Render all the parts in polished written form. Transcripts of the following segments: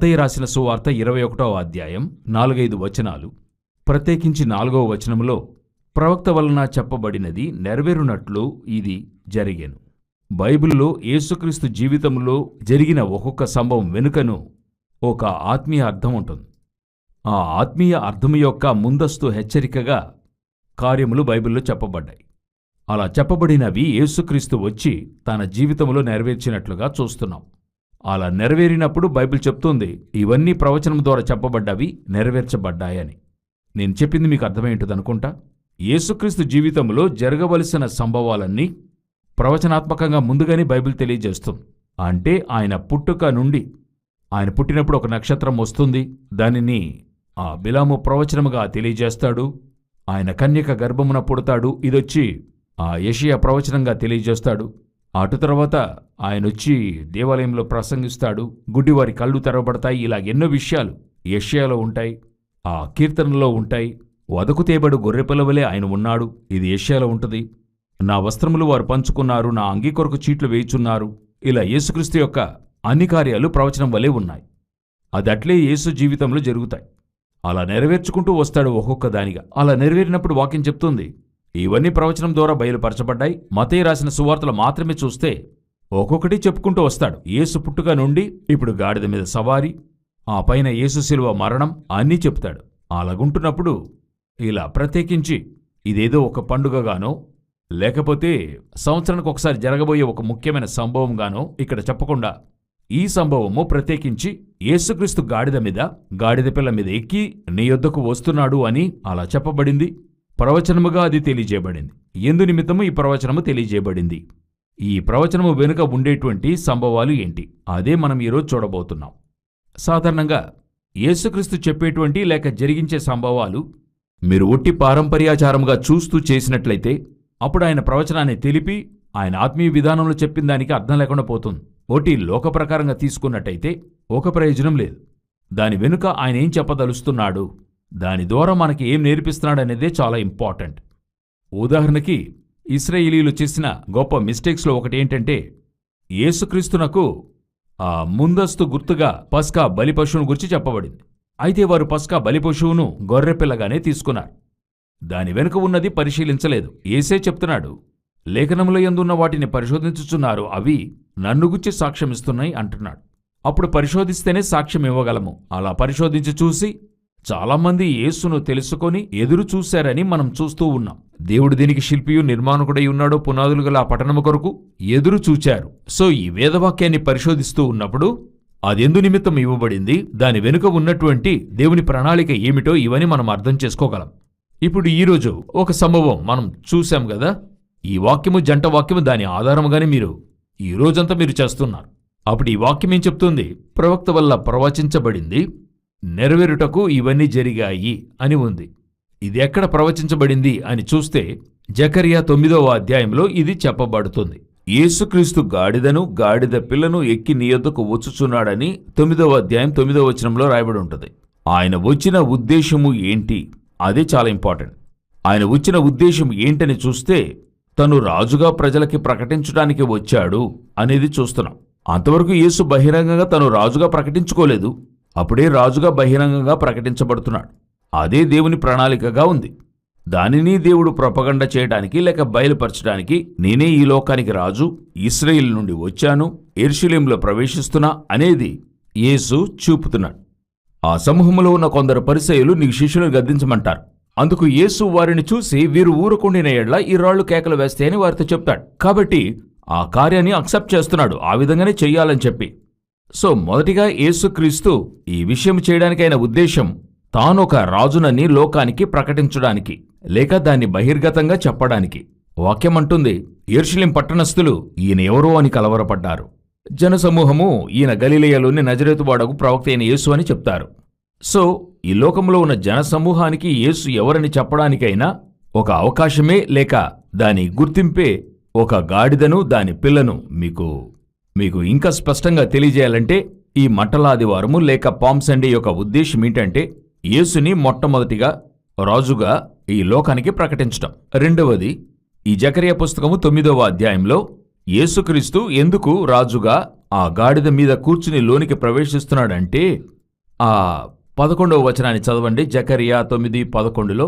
మత్తయి రాసిన సువార్త 21వ అధ్యాయం 4-5 వచనాలు, ప్రత్యేకించి 4వ వచనములో ప్రవక్త వలన చెప్పబడినది నెరవేరునట్లు ఇది జరిగెను. బైబిల్లో యేసుక్రీస్తు జీవితంలో జరిగిన ఒక్కొక్క సంభవం వెనుకను ఒక ఆత్మీయ అర్థం ఉంటుంది. ఆ ఆత్మీయ అర్థం యొక్క ముందస్తు హెచ్చరికగా కార్యములు బైబిల్లో చెప్పబడ్డాయి. అలా చెప్పబడినవి యేసుక్రీస్తు వచ్చి తన జీవితంలో నెరవేర్చినట్లుగా చూస్తున్నాం. అలా నెరవేరినప్పుడు బైబిల్ చెప్తుంది ఇవన్నీ ప్రవచనం ద్వారా చెప్పబడ్డవి నెరవేర్చబడ్డాయని. నేను చెప్పింది మీకు అర్థమేంటిదనుకుంటా. యేసుక్రీస్తు జీవితంలో జరగవలసిన సంభవాలన్నీ ప్రవచనాత్మకంగా ముందుగానే బైబిల్ తెలియజేస్తుంది. అంటే ఆయన పుట్టుక నుండి, ఆయన పుట్టినప్పుడు ఒక నక్షత్రం వస్తుంది, దానిని ఆ బిలాము ప్రవచనముగా తెలియజేస్తాడు. ఆయన కన్యక గర్భమున పుడతాడు, ఇదొచ్చి ఆ యెషయా ప్రవచనంగా తెలియజేస్తాడు. అటు తర్వాత ఆయనొచ్చి దేవాలయంలో ప్రసంగిస్తాడు, గుడ్డివారి కళ్ళు తెరవబడతాయి. ఇలా ఎన్నో విషయాలు యెషయాలో ఉంటాయి, ఆ కీర్తనలో ఉంటాయి. వదకు తేబడు గొర్రెపిల్లవలే ఆయన ఉన్నాడు, ఇది యెషయాలో ఉంటుంది. నా వస్త్రములు వారు పంచుకున్నారు, నా అంగీ కొరకు చీట్లు వేయుచున్నారు. ఇలా యేసుక్రీస్తు యొక్క అన్ని కార్యాలు ప్రవచనం వలె ఉన్నాయి. అది అట్లే యేసు జీవితంలో జరుగుతాయి. అలా నెరవేర్చుకుంటూ వస్తాడు ఒక్కొక్క దానిగా. అలా నెరవేరినప్పుడు వాక్యం చెప్తుంది ఇవన్నీ ప్రవచనం ద్వారా బయలుపరచబడ్డాయి. మత్తయి రాసిన సువార్తలు మాత్రమే చూస్తే ఒక్కొక్కటి చెప్పుకుంటూ వస్తాడు. యేసు పుట్టుక నుండి ఇప్పుడు గాడిద మీద సవారీ, ఆ పైన యేసు శిలువ మరణం అన్నీ చెప్తాడు. అలాగుంటున్నప్పుడు ఇలా ప్రత్యేకించి ఇదేదో ఒక పండుగగానో లేకపోతే సంవత్సరానికి ఒకసారి జరగబోయే ఒక ముఖ్యమైన సంభవంగానో ఇక్కడ చెప్పకుండా ఈ సంభవము ప్రత్యేకించి యేసుక్రీస్తు గాడిద మీద, గాడిద పిల్ల మీద ఎక్కి నీ యొద్దకు వస్తున్నాడు అని అలా చెప్పబడింది. ప్రవచనముగా అది తెలియజేయబడింది. ఎందు నిమిత్తము ఈ ప్రవచనము తెలియజేయబడింది, ఈ ప్రవచనము వెనుక ఉండేటువంటి సంభవాలు ఏంటి, అదే మనం ఈరోజు చూడబోతున్నాం. సాధారణంగా యేసుక్రీస్తు చెప్పేటువంటి లేక జరిగించే సంభవాలు మీరు ఒట్టి పారంపర్యాచారముగా చూస్తూ చేసినట్లయితే అప్పుడు ఆయన ప్రవచనాన్ని తెలిపి ఆయన ఆత్మీయ విధానంలో చెప్పిన దానికి అర్థం లేకుండా పోతుంది. ఒట్టి లోక ప్రకారంగా తీసుకున్నట్టయితే ఒక ప్రయోజనం లేదు. దాని వెనుక ఆయన ఏం చెప్పదలుస్తున్నాడు, దాని ద్వారా మనకి ఏం నేర్పిస్తున్నాడనేదే చాలా ఇంపార్టెంట్. ఉదాహరణకి ఇశ్రాయేలీయులు చేసిన గొప్ప మిస్టేక్స్లో ఒకటి ఏంటంటే యేసుక్రీస్తునకు ముందస్తు గుర్తుగా పస్కా బలిపశువును గురించి చెప్పబడింది. అయితే వారు పస్కా బలిపశువును గొర్రెపిల్లగానే తీసుకున్నారు. దాని వెనుక ఉన్నది పరిశీలించలేదు. యేసే చెప్తున్నాడు లేఖనముల యందున్న వాటిని పరిశోధించుచున్నారు, అవి నన్ను గురించి సాక్ష్యమిస్తున్నాయి అంటున్నాడు. అప్పుడు పరిశోధిస్తేనే సాక్ష్యం ఇవ్వగలము. అలా పరిశోధించి చూసి చాలామంది యేసును తెలుసుకొని ఎదురు చూశారని మనం చూస్తూ ఉన్నాం. దేవుడు దీనికి శిల్పియు నిర్మాణకుడై ఉన్నాడో పునాదులు గల ఆ పట్టణము కొరకు ఎదురు చూచారు. సో ఈ వేదవాక్యాన్ని పరిశోధిస్తూ ఉన్నప్పుడు అదెందు నిమిత్తం ఇవ్వబడింది, దాని వెనుక ఉన్నటువంటి దేవుని ప్రణాళిక ఏమిటో ఇవన్నీ మనం అర్థం చేసుకోగలం. ఇప్పుడు ఈరోజు ఒక సంభవం మనం చూశాం కదా, ఈ వాక్యము జంట వాక్యము దాని ఆధారముగానే మీరు ఈ రోజంతా మీరు చేస్తున్నారు. అప్పుడు ఈ వాక్యం ఏం చెప్తుంది, ప్రవక్త వల్ల ప్రవచించబడింది నెరవేరుటకు ఇవన్నీ జరిగాయి అని ఉంది. ఇది ఎక్కడ ప్రవచించబడింది అని చూస్తే జకర్యా 9వ అధ్యాయంలో ఇది చెప్పబడుతుంది. యేసుక్రీస్తు గాడిదను గాడిద పిల్లను ఎక్కి నీ యొద్దకు వచ్చుచున్నాడని 9వ అధ్యాయం 9వ వచనంలో రాయబడి ఉంటుంది. ఆయన వచ్చిన ఉద్దేశము ఏంటి, అదే చాలా ఇంపార్టెంట్. ఆయన వచ్చిన ఉద్దేశం ఏంటని చూస్తే తను రాజుగా ప్రజలకి ప్రకటించడానికి వచ్చాడు అనేది చూస్తున్నాం. అంతవరకు యేసు బహిరంగంగా తను రాజుగా ప్రకటించుకోలేదు, అప్పుడే రాజుగా బహిరంగంగా ప్రకటించబడుతున్నాడు. అదే దేవుని ప్రణాళికగా ఉంది. దానిని దేవుడు ప్రొపగండ చేయడానికి లేక బయలుపరచడానికి నేనే ఈ లోకానికి రాజు, ఇశ్రాయేలు నుండి వచ్చాను, యెరూషలేములో ప్రవేశిస్తున్నా అనేది యేసు చూపుతున్నాడు. ఆ సమూహంలో ఉన్న కొందరు పరిసయ్యులు నీ శిష్యులను గద్దించమంటారు. అందుకు యేసు వారిని చూసి వీరు ఊరుకుండిన ఎడ్ల ఈ రాళ్లు కేకలు వేస్తే అని వారితో చెప్తాడు. కాబట్టి ఆ కార్యాన్ని అక్సెప్ట్ చేస్తున్నాడు, ఆ విధంగానే చెయ్యాలని చెప్పి. సో మొదటిగా యేసుక్రీస్తు ఈ విషయం చేయడానికి అయిన ఉద్దేశం తానొక రాజునని లోకానికి ప్రకటించడానికి లేక దాన్ని బహిర్గతంగా చెప్పడానికి. వాక్యం అంటుంది యెరూషలేం పట్టణస్థులు ఈయన ఎవరో అని కలవరపడ్డారు. జనసమూహము ఈయన గలిలయలోని నజరేతువాడగు ప్రవక్త అయిన యేసు అని చెప్తారు. సో ఈ లోకంలో ఉన్న జనసమూహానికి యేసు ఎవరని చెప్పడానికైనా ఒక అవకాశమే లేక దాని గుర్తింపే ఒక గాడిదను దాని పిల్లను మీకు ఇంకా స్పష్టంగా తెలియజేయాలంటే ఈ మట్టలాదివారము లేక పామ్ సండే యొక్క ఉద్దేశం ఏంటంటే యేసుని మొట్టమొదటిగా రాజుగా ఈ లోకానికి ప్రకటించటం. రెండవది ఈ జకర్యా పుస్తకము 9వ అధ్యాయంలో యేసుక్రీస్తు ఎందుకు రాజుగా ఆ గాడిద మీద కూర్చుని లోనికి ప్రవేశిస్తున్నాడంటే ఆ 11వ వచనాన్ని చదవండి. జకరియా 9:11లో,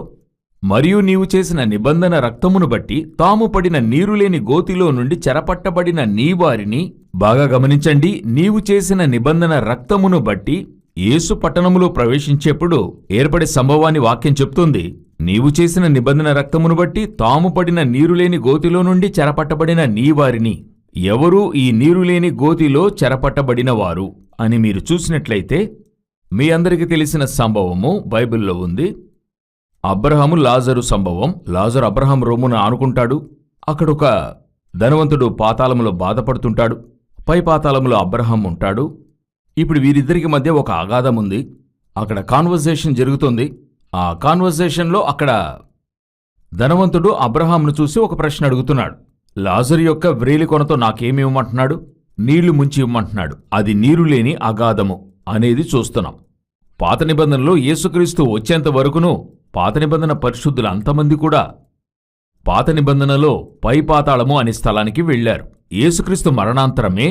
మరియు నీవు చేసిన నిబంధన రక్తమును బట్టి తాము పడిన నీరులేని గోతిలో నుండి చెరపట్టబడిన నీ వారిని, బాగా గమనించండి, నీవు చేసిన నిబంధన రక్తమును బట్టి యేసు పట్టణములో ప్రవేశించేప్పుడు ఏర్పడే సంభవాన్ని వాక్యం చెప్తుంది. నీవు చేసిన నిబంధన రక్తమును బట్టి తాము పడిన నీరులేని గోతిలో నుండి చెరపట్టబడిన నీ వారిని. ఎవరు ఈ నీరులేని గోతిలో చెరపట్టబడినవారు అని మీరు చూసినట్లయితే మీ అందరికీ తెలిసిన సంభవము బైబిల్లో ఉంది. అబ్రహాము లాజరు సంభవం. లాజరు అబ్రహాం రొమ్మున ఆనుకుంటాడు. అక్కడొక ధనవంతుడు పాతాళములో బాధపడుతుంటాడు. పై పాతాళములో అబ్రహాం ఉంటాడు. ఇప్పుడు వీరిద్దరికి మధ్య ఒక అగాధం ఉంది. అక్కడ కాన్వర్సేషన్ జరుగుతుంది. ఆ కాన్వర్సేషన్లో అక్కడ ధనవంతుడు అబ్రహాంను చూసి ఒక ప్రశ్న అడుగుతున్నాడు. లాజరు యొక్క వ్రేలి కొనతో నాకేమి ఇవ్వమంటున్నాడు? నీళ్లు ముంచి ఇవ్వమంటున్నాడు. అది నీరు లేని అగాధము అనేది చూస్తున్నాం. పాత నిబంధనలో యేసుక్రీస్తు వచ్చేంత వరకును పాత నిబంధన పరిశుద్ధులు అంతమంది కూడా పాత నిబంధనలో పై పాతాళము అనే స్థలానికి వెళ్లారు. యేసుక్రీస్తు మరణాంతరమే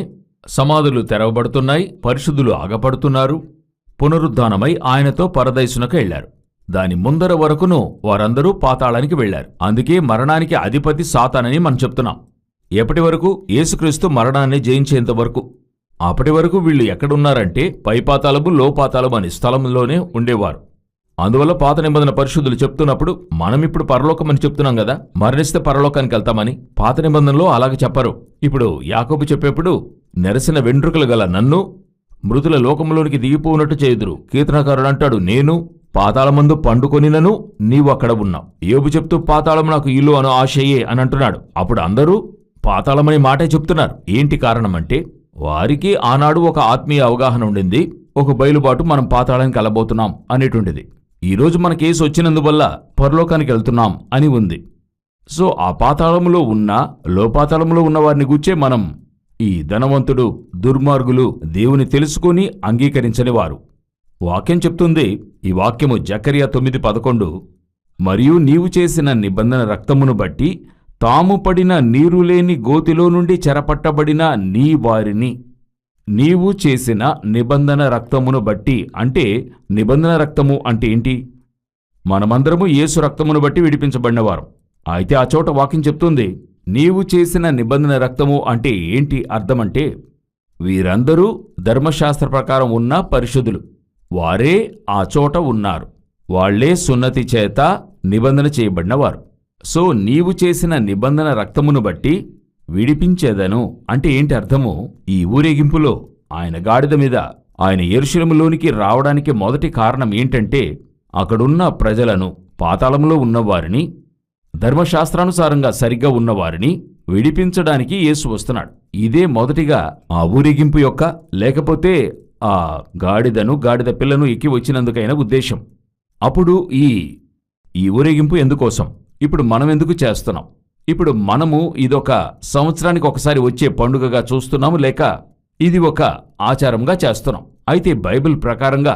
సమాధులు తెరవబడుతున్నాయి, పరిశుద్ధులు ఆగపడుతున్నారు, పునరుద్ధానమై ఆయనతో పరదైసునకు వెళ్లారు. దాని ముందర వరకును వారందరూ పాతాళానికి వెళ్లారు. అందుకే మరణానికి అధిపతి సాతానని మనం చెప్తున్నాం. ఎప్పటి వరకు? యేసుక్రీస్తు మరణాన్ని జయించేంత వరకు. అప్పటి వరకు వీళ్ళు ఎక్కడున్నారంటే పైపాతాళము, లోపాతాళము అనే స్థలంలోనే ఉండేవారు. అందువల్ల పాత నిబంధన పరిశుద్ధులు చెప్తున్నప్పుడు మనమిప్పుడు పరలోకం అని చెప్తున్నాం కదా, మరణిస్తే పరలోకానికి వెళ్తామని. పాత నిబంధనలో అలాగే చెప్పరు. ఇప్పుడు యాకోబు చెప్పేప్పుడు, నెరసిన వెంట్రుకలు గల నన్ను మృతుల లోకంలోనికి దిగిపోనట్టు చేయుదురు. కీర్తనకారుడు అంటాడు, నేను పాతాళమందు పండుకొనినను నీవు అక్కడ ఉన్నావు. యోబు చెప్తూ పాతాళం నాకు ఇల్లు అను ఆశయే అని అంటున్నాడు. అప్పుడు అందరూ పాతాళమని మాటే చెప్తున్నారు. ఏంటి కారణమంటే వారికి ఆనాడు ఒక ఆత్మీయ అవగాహన ఉండింది. ఒక బయలుబాటు, మనం పాతాళానికి వెళ్ళబోతున్నాం అనేటువంటిది. ఈరోజు మన కేసు వచ్చినందువల్ల పరలోకానికి వెళ్తున్నాం అని ఉంది. సో ఆ పాతాళములో ఉన్న, లోపాతాళములో ఉన్న వారిని గూర్చే మనం, ఈ ధనవంతుడు, దుర్మార్గులు దేవుని తెలుసుకొని అంగీకరించని వారు. వాక్యం చెప్తుంది. ఈ వాక్యము జకరియా 9:11, మరియు నీవు చేసిన నిబంధన రక్తమును బట్టి తాము పడిన నీరులేని గోతిలో నుండి చెరపట్టబడిన నీ వారిని. నీవు చేసిన నిబంధన రక్తమును బట్టి అంటే, నిబంధన రక్తము అంటే ఏంటి? మనమందరము యేసు రక్తమును బట్టి విడిపించబడినవారం. అయితే ఆ చోట వాక్యం చెప్తుంది, నీవు చేసిన నిబంధన రక్తము అంటే ఏంటి అర్థమంటే, వీరందరూ ధర్మశాస్త్ర ప్రకారం ఉన్న పరిశుద్ధులు. వారే ఆ చోట ఉన్నారు. వాళ్లే సున్నతి చేత నిబంధన చేయబడినవారు. సో నీవు చేసిన నిబంధన రక్తమును బట్టి విడిపించేదను అంటే ఏంటి అర్థము? ఈ ఊరేగింపులో ఆయన గాడిద మీద ఆయన యెరూషలేములోనికి రావడానికి మొదటి కారణం ఏంటంటే, అక్కడున్న ప్రజలను, పాతాళంలో ఉన్నవారిని, ధర్మశాస్త్రానుసారంగా సరిగ్గా ఉన్నవారిని విడిపించడానికి యేసు వస్తున్నాడు. ఇదే మొదటిగా ఆ ఊరేగింపు యొక్క, లేకపోతే ఆ గాడిదను, గాడిద పిల్లను ఎక్కి వచ్చినందుకైన ఉద్దేశం. అప్పుడు ఈ ఊరేగింపు ఎందుకోసం? ఇప్పుడు మనం ఎందుకు చేస్తున్నాం? ఇప్పుడు మనము ఇదొక సంవత్సరానికి ఒకసారి వచ్చే పండుగగా చూస్తున్నాము, లేక ఇది ఒక ఆచారంగా చేస్తున్నాం? అయితే బైబిల్ ప్రకారంగా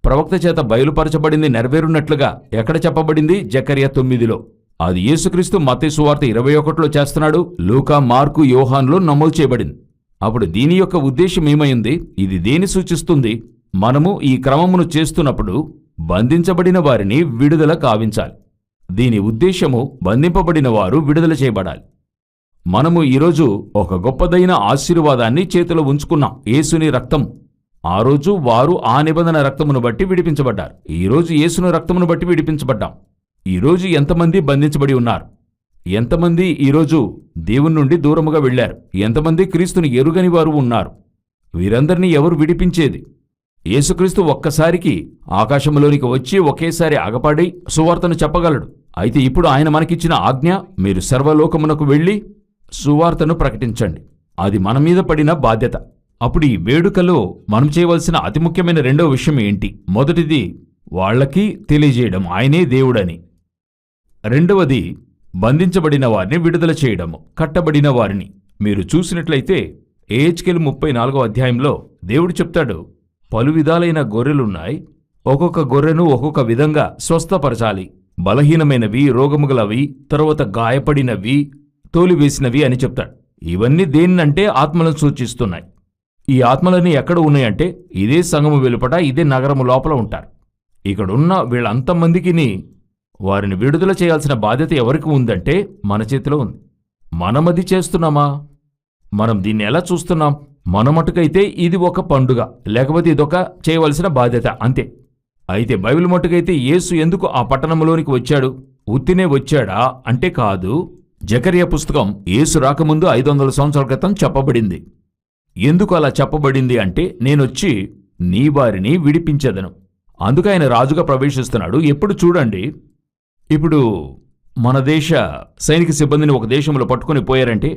ప్రవక్త చేత బయలుపరచబడింది నెరవేరున్నట్లుగా ఎక్కడ చెప్పబడింది? జకరియా 9లో. అది యేసుక్రీస్తు మత్తయి సువార్త 21లో చేస్తున్నాడు. లూకా, మార్కు, యోహానులో నమోదు చేయబడింది. అప్పుడు దీని యొక్క ఉద్దేశం ఏమైంది? ఇది దేని సూచిస్తుంది? మనము ఈ క్రమమును చేస్తున్నప్పుడు బంధించబడిన వారిని విడుదల కావించాలి. దీని ఉద్దేశము బంధింపబడిన వారు విడుదల చేయబడాలి. మనము ఈరోజు ఒక గొప్పదైన ఆశీర్వాదాన్ని చేతిలో ఉంచుకున్నాం, యేసుని రక్తం. ఆ రోజు వారు ఆ నిబంధన రక్తమును బట్టి విడిపించబడ్డారు. ఈరోజు యేసుని రక్తమును బట్టి విడిపించబడ్డాం. ఈరోజు ఎంతమంది బంధించబడి ఉన్నారు? ఎంతమంది ఈరోజు దేవుని నుండి దూరముగా వెళ్లారు? ఎంతమంది క్రీస్తుని ఎరుగని వారు ఉన్నారు? వీరందరినీ ఎవరు విడిపించేది? యేసుక్రీస్తు ఒక్కసారికి ఆకాశంలోనికి వచ్చి ఒకేసారి అగపడి సువార్తను చెప్పగలడు. అయితే ఇప్పుడు ఆయన మనకిచ్చిన ఆజ్ఞ, మీరు సర్వలోకమునకు వెళ్లి సువార్తను ప్రకటించండి. అది మన మీద పడిన బాధ్యత. అప్పుడు ఈ వేడుకలో మనం చేయవలసిన అతి ముఖ్యమైన రెండో విషయం ఏంటి? మొదటిది, వాళ్లకి తెలియజేయడం ఆయనే దేవుడని. రెండవది, బంధించబడిన వారిని విడుదల చేయడము, కట్టబడిన వారిని. మీరు చూసినట్లయితే ఎహెజ్కేలు 34వ అధ్యాయంలో దేవుడు చెప్తాడు, పలు విధాలైన గొర్రెలున్నాయి, ఒక్కొక్క గొర్రెను ఒక్కొక్క విధంగా స్వస్థపరచాలి. బలహీనమైనవి, రోగముగలవి, తరువాత గాయపడినవి, తోలివేసినవి అని చెప్తాడు. ఇవన్నీ దేన్నంటే ఆత్మలను సూచిస్తున్నాయి. ఈ ఆత్మలన్నీ ఎక్కడ ఉన్నాయంటే ఇదే సంఘము వెలుపట, ఇదే నగరము లోపల ఉంటారు. ఇక్కడున్న వీళ్ళంతమందికిని వారిని విడుదల చేయాల్సిన బాధ్యత ఎవరికి ఉందంటే మన చేతిలో ఉంది. మనమది చేస్తున్నామా? మనం దీన్ని ఎలా చూస్తున్నాం? మన మటుకైతే ఇది ఒక పండుగ, లేకపోతే ఇదొక చేయవలసిన బాధ్యత అంతే. అయితే బైబిల్ మటుకైతే యేసు ఎందుకు ఆ పట్టణంలోనికి వచ్చాడు? ఉత్తినే వచ్చాడా అంటే కాదు. జకర్యా పుస్తకం యేసు రాకముందు 500 సంవత్సరాల క్రితం చెప్పబడింది. ఎందుకు అలా చెప్పబడింది అంటే, నేనొచ్చి నీ వారిని విడిపించెదను. అందుకు ఆయన రాజుగా ప్రవేశిస్తున్నాడు. ఎప్పుడు చూడండి, ఇప్పుడు మన దేశ సైనిక సిబ్బందిని ఒక దేశంలో పట్టుకుని పోయారంటే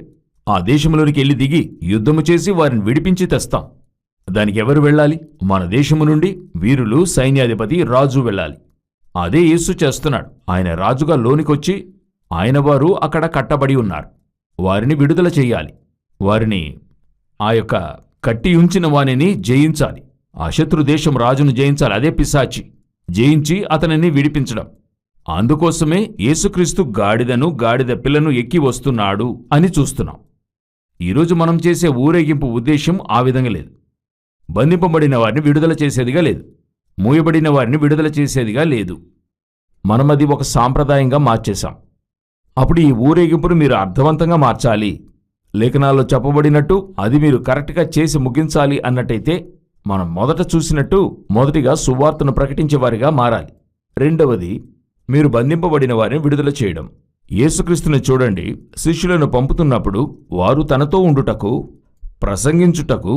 ఆ దేశంలోనికి వెళ్ళి దిగి యుద్ధము చేసి వారిని విడిపించి తెస్తాం. దానికి ఎవరు వెళ్ళాలి? మన దేశము నుండి వీరులు, సైన్యాధిపతి, రాజు వెళ్ళాలి. అదే యేసు చేస్తున్నాడు. ఆయన రాజుగా లోనికొచ్చి ఆయన వారు అక్కడ కట్టబడి ఉన్నారు. వారిని విడుదల చెయ్యాలి. వారిని ఆ యొక్క కట్టి ఉంచిన వానిని జయించాలి. ఆ శత్రు దేశం రాజును జయించాలి. అదే పిశాచి. జయించి అతనిని విడిపించడం. అందుకోసమే యేసుక్రీస్తు గాడిదను, గాడిద పిల్లను ఎక్కి వస్తున్నాడు అని చూస్తున్నాం. ఈరోజు మనం చేసే ఊరేగింపు ఉద్దేశం ఆ విధంగా లేదు. బంధింపబడిన వారిని విడుదల చేసేదిగా లేదు. మూయబడిన వారిని విడుదల చేసేదిగా లేదు. మనమది ఒక సాంప్రదాయంగా మార్చేశాం. అప్పుడు ఈ ఊరేగింపును మీరు అర్థవంతంగా మార్చాలి. లేఖనాల్లో చెప్పబడినట్టు అది మీరు కరెక్ట్గా చేసి ముగించాలి అన్నట్టయితే మనం మొదట చూసినట్టు మొదటిగా సువార్తను ప్రకటించేవారిగా మారాలి. రెండవది, మీరు బంధింపబడిన వారిని విడుదల చేయడం. యేసుక్రీస్తుని చూడండి, శిష్యులను పంపుతున్నప్పుడు వారు తనతో ఉండుటకు, ప్రసంగించుటకు,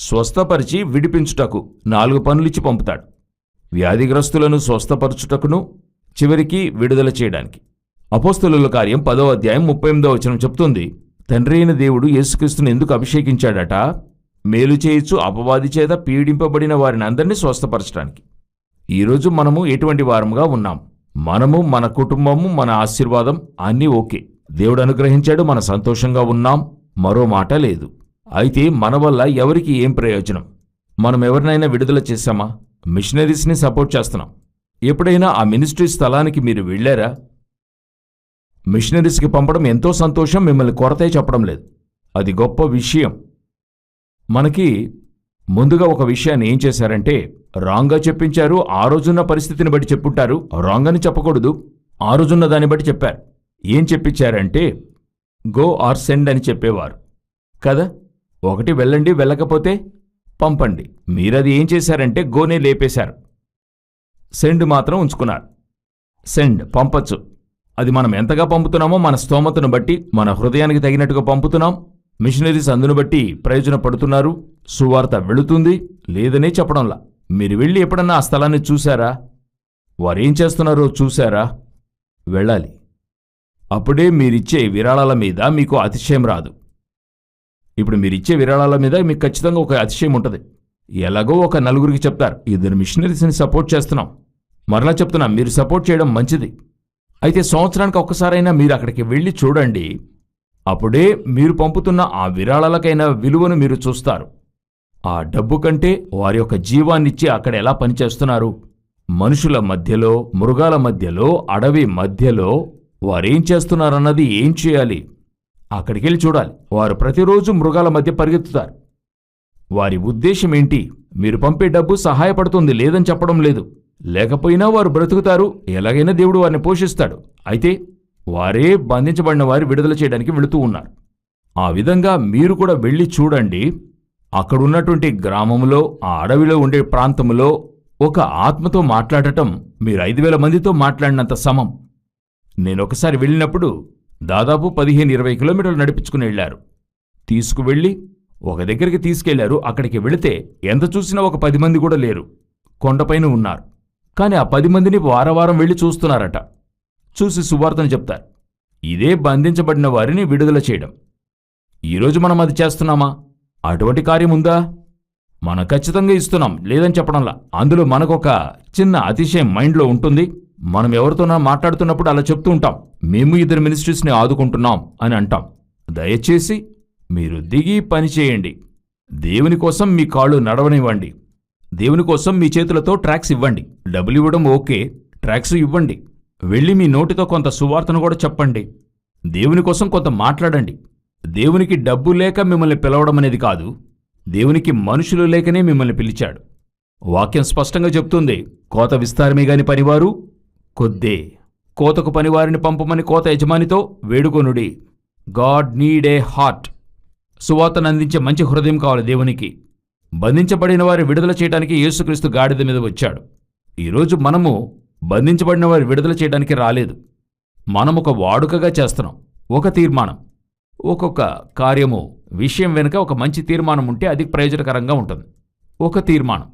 స్వస్థపరిచి విడిపించుటకు 4 పనులిచ్చి పంపుతాడు. వ్యాధిగ్రస్తులను స్వస్థపరచుటకును, చివరికి విడుదల చేయడానికి. అపోస్తలుల కార్యం 10వ అధ్యాయం 38వ వచనం చెప్తుంది, తండ్రి అయిన దేవుడు యేసుక్రీస్తుని ఎందుకు అభిషేకించాడట? మేలు చేయుచు అపవాది చేత పీడింపబడిన వారిని అందరినీ స్వస్థపరచడానికి. ఈరోజు మనము ఎటువంటి వారముగా ఉన్నాం? మనము, మన కుటుంబము, మన ఆశీర్వాదం అన్నీ ఓకే. దేవుడు అనుగ్రహించాడు, మన సంతోషంగా ఉన్నాం, మరో మాట లేదు. అయితే మన వల్ల ఎవరికి ఏం ప్రయోజనం? మనం ఎవరినైనా విడుదల చేశామా? మిషనరీస్ని సపోర్ట్ చేస్తున్నాం. ఎప్పుడైనా ఆ మినిస్ట్రీ స్థలానికి మీరు వెళ్ళారా? మిషనరీస్కి పంపడం ఎంతో సంతోషం, మిమ్మల్ని కొరతే చెప్పడం లేదు. అది గొప్ప విషయం. మనకి ముందుగా ఒక విషయాన్ని ఏం చేశారంటే రాంగ్గా చెప్పించారు. ఆ రోజున్న పరిస్థితిని బట్టి చెప్పుంటారు. రాంగ్ అని చెప్పకూడదు, ఆ రోజున్న దాన్ని బట్టి చెప్పారు. ఏం చెప్పించారంటే గో ఆర్ సెండ్ అని చెప్పేవారు కదా. ఒకటి వెళ్ళండి, వెళ్ళకపోతే పంపండి. మీరది ఏం చేశారంటే గోనే లేపేశారు, సెండ్ మాత్రం ఉంచుకున్నారు. సెండ్ పంపచ్చు. అది మనం ఎంతగా పంపుతున్నామో మన స్తోమతను బట్టి, మన హృదయానికి తగినట్టుగా పంపుతున్నాం. మిషనరీస్ అందును బట్టి ప్రయోజనపడుతున్నారు. సువార్త వెళుతుంది, లేదనే చెప్పడంలా. మీరు వెళ్ళి ఎప్పుడన్నా ఆ స్థలాన్ని చూశారా? వారేం చేస్తున్నారో చూశారా? వెళ్ళాలి. అప్పుడే మీరిచ్చే విరాళాల మీద మీకు అతిశయం రాదు. ఇప్పుడు మీరిచ్చే విరాళాల మీద మీకు ఖచ్చితంగా ఒక అతిశయం ఉంటుంది. ఎలాగో ఒక నలుగురికి చెప్తారు, 2 మిషనరీస్ని సపోర్ట్ చేస్తున్నాం. మరలా చెప్తున్నాం, మీరు సపోర్ట్ చేయడం మంచిది. అయితే సంవత్సరానికి ఒక్కసారైనా మీరు అక్కడికి వెళ్ళి చూడండి. అప్పుడే మీరు పంపుతున్న ఆ విరాళాలకైనా విలువను మీరు చూస్తారు. ఆ డబ్బు కంటే వారి యొక్క జీవాన్నిచ్చి అక్కడ ఎలా పనిచేస్తున్నారు? మనుషుల మధ్యలో, మృగాల మధ్యలో, అడవి మధ్యలో వారేం చేస్తున్నారన్నది ఏం చేయాలి? అక్కడికెళ్ళి చూడాలి. వారు ప్రతిరోజు మృగాల మధ్య పరిగెత్తుతారు. వారి ఉద్దేశం ఏంటి? మీరు పంపే డబ్బు సహాయపడుతుంది, లేదని చెప్పడం లేదు. లేకపోయినా వారు బ్రతుకుతారు, ఎలాగైనా దేవుడు వారిని పోషిస్తాడు. అయితే వారే బంధించబడిన వారి విడుదల చేయడానికి వెళుతూ ఉన్నారు. ఆ విధంగా మీరు కూడా వెళ్ళి చూడండి. అక్కడున్నటువంటి గ్రామంలో, ఆ అడవిలో ఉండే ప్రాంతంలో ఒక ఆత్మతో మాట్లాడటం మీరు 5,000 మందితో మాట్లాడినంత సమం. నేనొకసారి వెళ్ళినప్పుడు దాదాపు 15-20 కిలోమీటర్లు నడిపించుకుని వెళ్లారు. తీసుకువెళ్ళి ఒక దగ్గరికి తీసుకెళ్లారు. అక్కడికి వెళితే ఎంత చూసినా ఒక 10 మంది కూడా లేరు. కొండపైన ఉన్నారు. కానీ ఆ 10 మందిని వారం వెళ్ళి చూస్తున్నారట. చూసి సువార్తను చెప్తారు. ఇదే బంధించబడిన వారిని విడుదల చేయడం. ఈరోజు మనం అది చేస్తున్నామా? అటువంటి కార్యం ఉందా? మనం ఖచ్చితంగా ఇస్తున్నాం, లేదని చెప్పడంలా. అందులో మనకొక చిన్న అతిశయం మైండ్లో ఉంటుంది. మనం ఎవరితోనా మాట్లాడుతున్నప్పుడు అలా చెప్తూ ఉంటాం, మేము 2 మినిస్ట్రీస్ని ఆదుకుంటున్నాం అని అంటాం. దయచేసి మీరు దిగి పని చేయండి. దేవుని కోసం మీ కాళ్ళు నడవనివ్వండి. దేవుని కోసం మీ చేతులతో ట్రాక్స్ ఇవ్వండి. డబ్బులు ఇవ్వడం ఓకే, ట్రాక్స్ ఇవ్వండి. వెళ్ళి మీ నోటితో కొంత సువార్తను కూడా చెప్పండి. దేవుని కోసం కొంత మాట్లాడండి. దేవునికి డబ్బు లేక మిమ్మల్ని పిలవడం అనేది కాదు. దేవునికి మనుషులు లేకనే మిమ్మల్ని పిలిచాడు. వాక్యం స్పష్టంగా చెప్తుంది, కోత విస్తారమే గాని పనివారు కొద్దే. కోతకు పనివారిని పంపమని కోత యజమానితో వేడుకొనుడి. God need a heart. సువార్తను అందించే మంచి హృదయం కావాలి దేవునికి. బంధించబడిన వారి విడుదల చేయడానికి యేసుక్రీస్తు గాడిద మీద వచ్చాడు. ఈరోజు మనము బంధించబడిన వారి విడుదల చేయడానికి రాలేదు. మనం ఒక వాడుకగా చేస్తున్నాం. ఒక తీర్మానం, ఒక్కొక్క కార్యము విషయం వెనుక ఒక మంచి తీర్మానం ఉంటే అది ప్రయోజనకరంగా ఉంటుంది. ఒక తీర్మానం,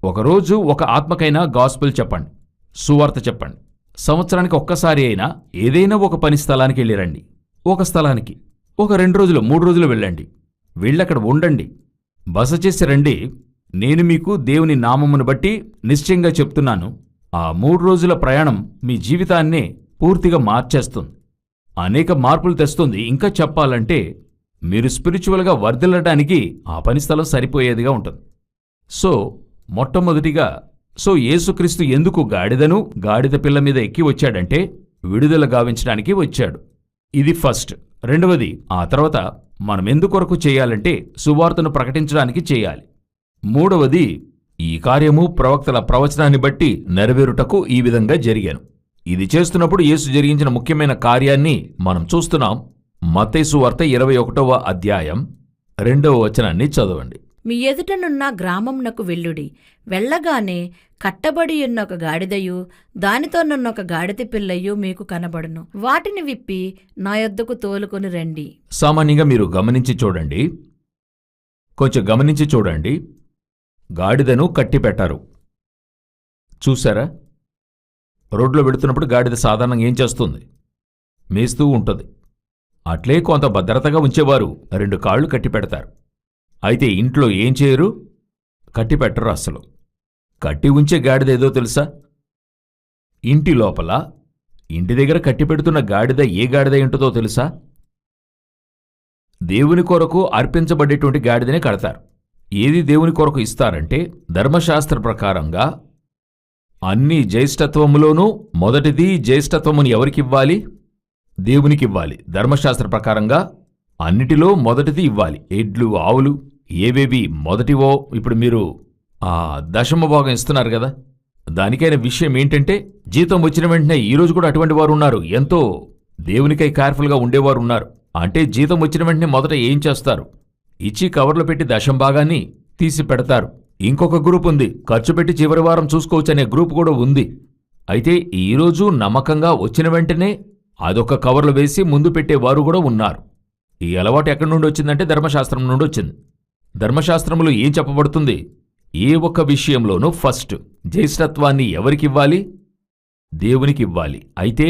ఒకరోజు ఒక ఆత్మకైనా గాస్పెల్ చెప్పండి, సువార్త చెప్పండి. సంవత్సరానికి ఒక్కసారి అయినా ఏదైనా ఒక పని స్థలానికి వెళ్ళిరండి. ఒక స్థలానికి ఒక 2 రోజులు 3 రోజులు వెళ్ళండి. వెళ్ళక్కడ ఉండండి, బస చేసి రండి. నేను మీకు దేవుని నామమును బట్టి నిశ్చయంగా చెప్తున్నాను, ఆ 3 రోజుల ప్రయాణం మీ జీవితాన్నే పూర్తిగా మార్చేస్తుంది, అనేక మార్పులు తెస్తుంది. ఇంకా చెప్పాలంటే మీరు స్పిరిచువల్గా వర్ధిల్లడానికి ఆ పని స్థలం సరిపోయేదిగా ఉంటుంది. మొట్టమొదటిగా యేసుక్రీస్తు ఎందుకు గాడిదను గాడిద పిల్ల మీద ఎక్కి వచ్చాడంటే విడుదల గావించడానికి వచ్చాడు. ఇది ఫస్ట్. రెండవది, ఆ తర్వాత మనం ఎందుకొరకు చేయాలంటే సువార్తను ప్రకటించడానికి చేయాలి. మూడవది, ఈ కార్యము ప్రవక్తల ప్రవచనాన్ని బట్టి నెరవేరుటకు ఈ విధంగా జరిగాను. ఇది చేస్తున్నప్పుడు యేసు జరిగించిన ముఖ్యమైన కార్యాన్ని మనం చూస్తున్నాం. మత్తయి సువార్త 21వ అధ్యాయం 2వ వచనాన్ని చదవండి. మీ ఎదుటనున్న గ్రామంనకు వెళ్ళుడి. వెళ్ళగానే కట్టబడియున్న ఒక గాడిదయు దానితోనున్న ఒక గాడిద పిల్లయు మీకు కనబడును. వాటిని విప్పి నా యొద్దకు తోలుకొని రండి. సామాన్యంగా మీరు గమనించి చూడండి, కొంచెం గమనించి చూడండి. గాడిదను కట్టిపెట్టారు, చూసారా? రోడ్లో వెళుతున్నప్పుడు గాడిద సాధారణంగా ఏం చేస్తుంది? మేస్తూ ఉంటుంది. అట్లే కొంత భద్రతగా ఉంచేవారు 2 కాళ్ళు కట్టిపెడతారు. అయితే ఇంట్లో ఏం చేయరు? కట్టిపెట్టరు అస్సలు. కట్టి ఉంచే గాడిద ఏదో తెలుసా? ఇంటి లోపల, ఇంటి దగ్గర కట్టిపెడుతున్న గాడిద ఏ గాడిద ఏంటో తెలుసా? దేవుని కొరకు అర్పించబడేటువంటి గాడిదనే కడతారు. ఏది దేవుని కొరకు ఇస్తారంటే, ధర్మశాస్త్ర ప్రకారంగా అన్ని జ్యేష్ఠత్వములోనూ మొదటిది జ్యేష్ఠత్వముని ఎవరికివ్వాలి? దేవునికివ్వాలి. ధర్మశాస్త్ర ప్రకారంగా అన్నిటిలో మొదటిది ఇవ్వాలి. ఎడ్లు, ఆవులు ఏవేవి మొదటివో ఇప్పుడు మీరు దశమ భాగం ఇస్తున్నారు కదా. దానికైన విషయం ఏంటంటే, జీతం వచ్చిన వెంటనే ఈరోజు కూడా అటువంటి వారు ఉన్నారు. ఎంతో దేవునికై కేర్ఫుల్గా ఉండేవారు ఉన్నారు. అంటే జీతం వచ్చిన వెంటనే మొదట ఏం చేస్తారు? ఇచ్చి కవర్లో పెట్టి దశమ భాగాన్ని తీసి పెడతారు. ఇంకొక గ్రూప్ ఉంది, ఖర్చు పెట్టి చివరి వారం చూసుకోవచ్చు అనే గ్రూప్ కూడా ఉంది. అయితే ఈరోజు నమ్మకంగా వచ్చిన వెంటనే అదొక కవర్లు వేసి ముందు పెట్టేవారు కూడా ఉన్నారు. ఈ అలవాటు ఎక్కడి నుండి వచ్చిందంటే ధర్మశాస్త్రం నుండి వచ్చింది. ధర్మశాస్త్రంలో ఏం చెప్పబడుతుంది? ఏ ఒక్క విషయంలోనూ ఫస్ట్ జ్యేష్ఠత్వాన్ని ఎవరికివ్వాలి? దేవునికివ్వాలి. అయితే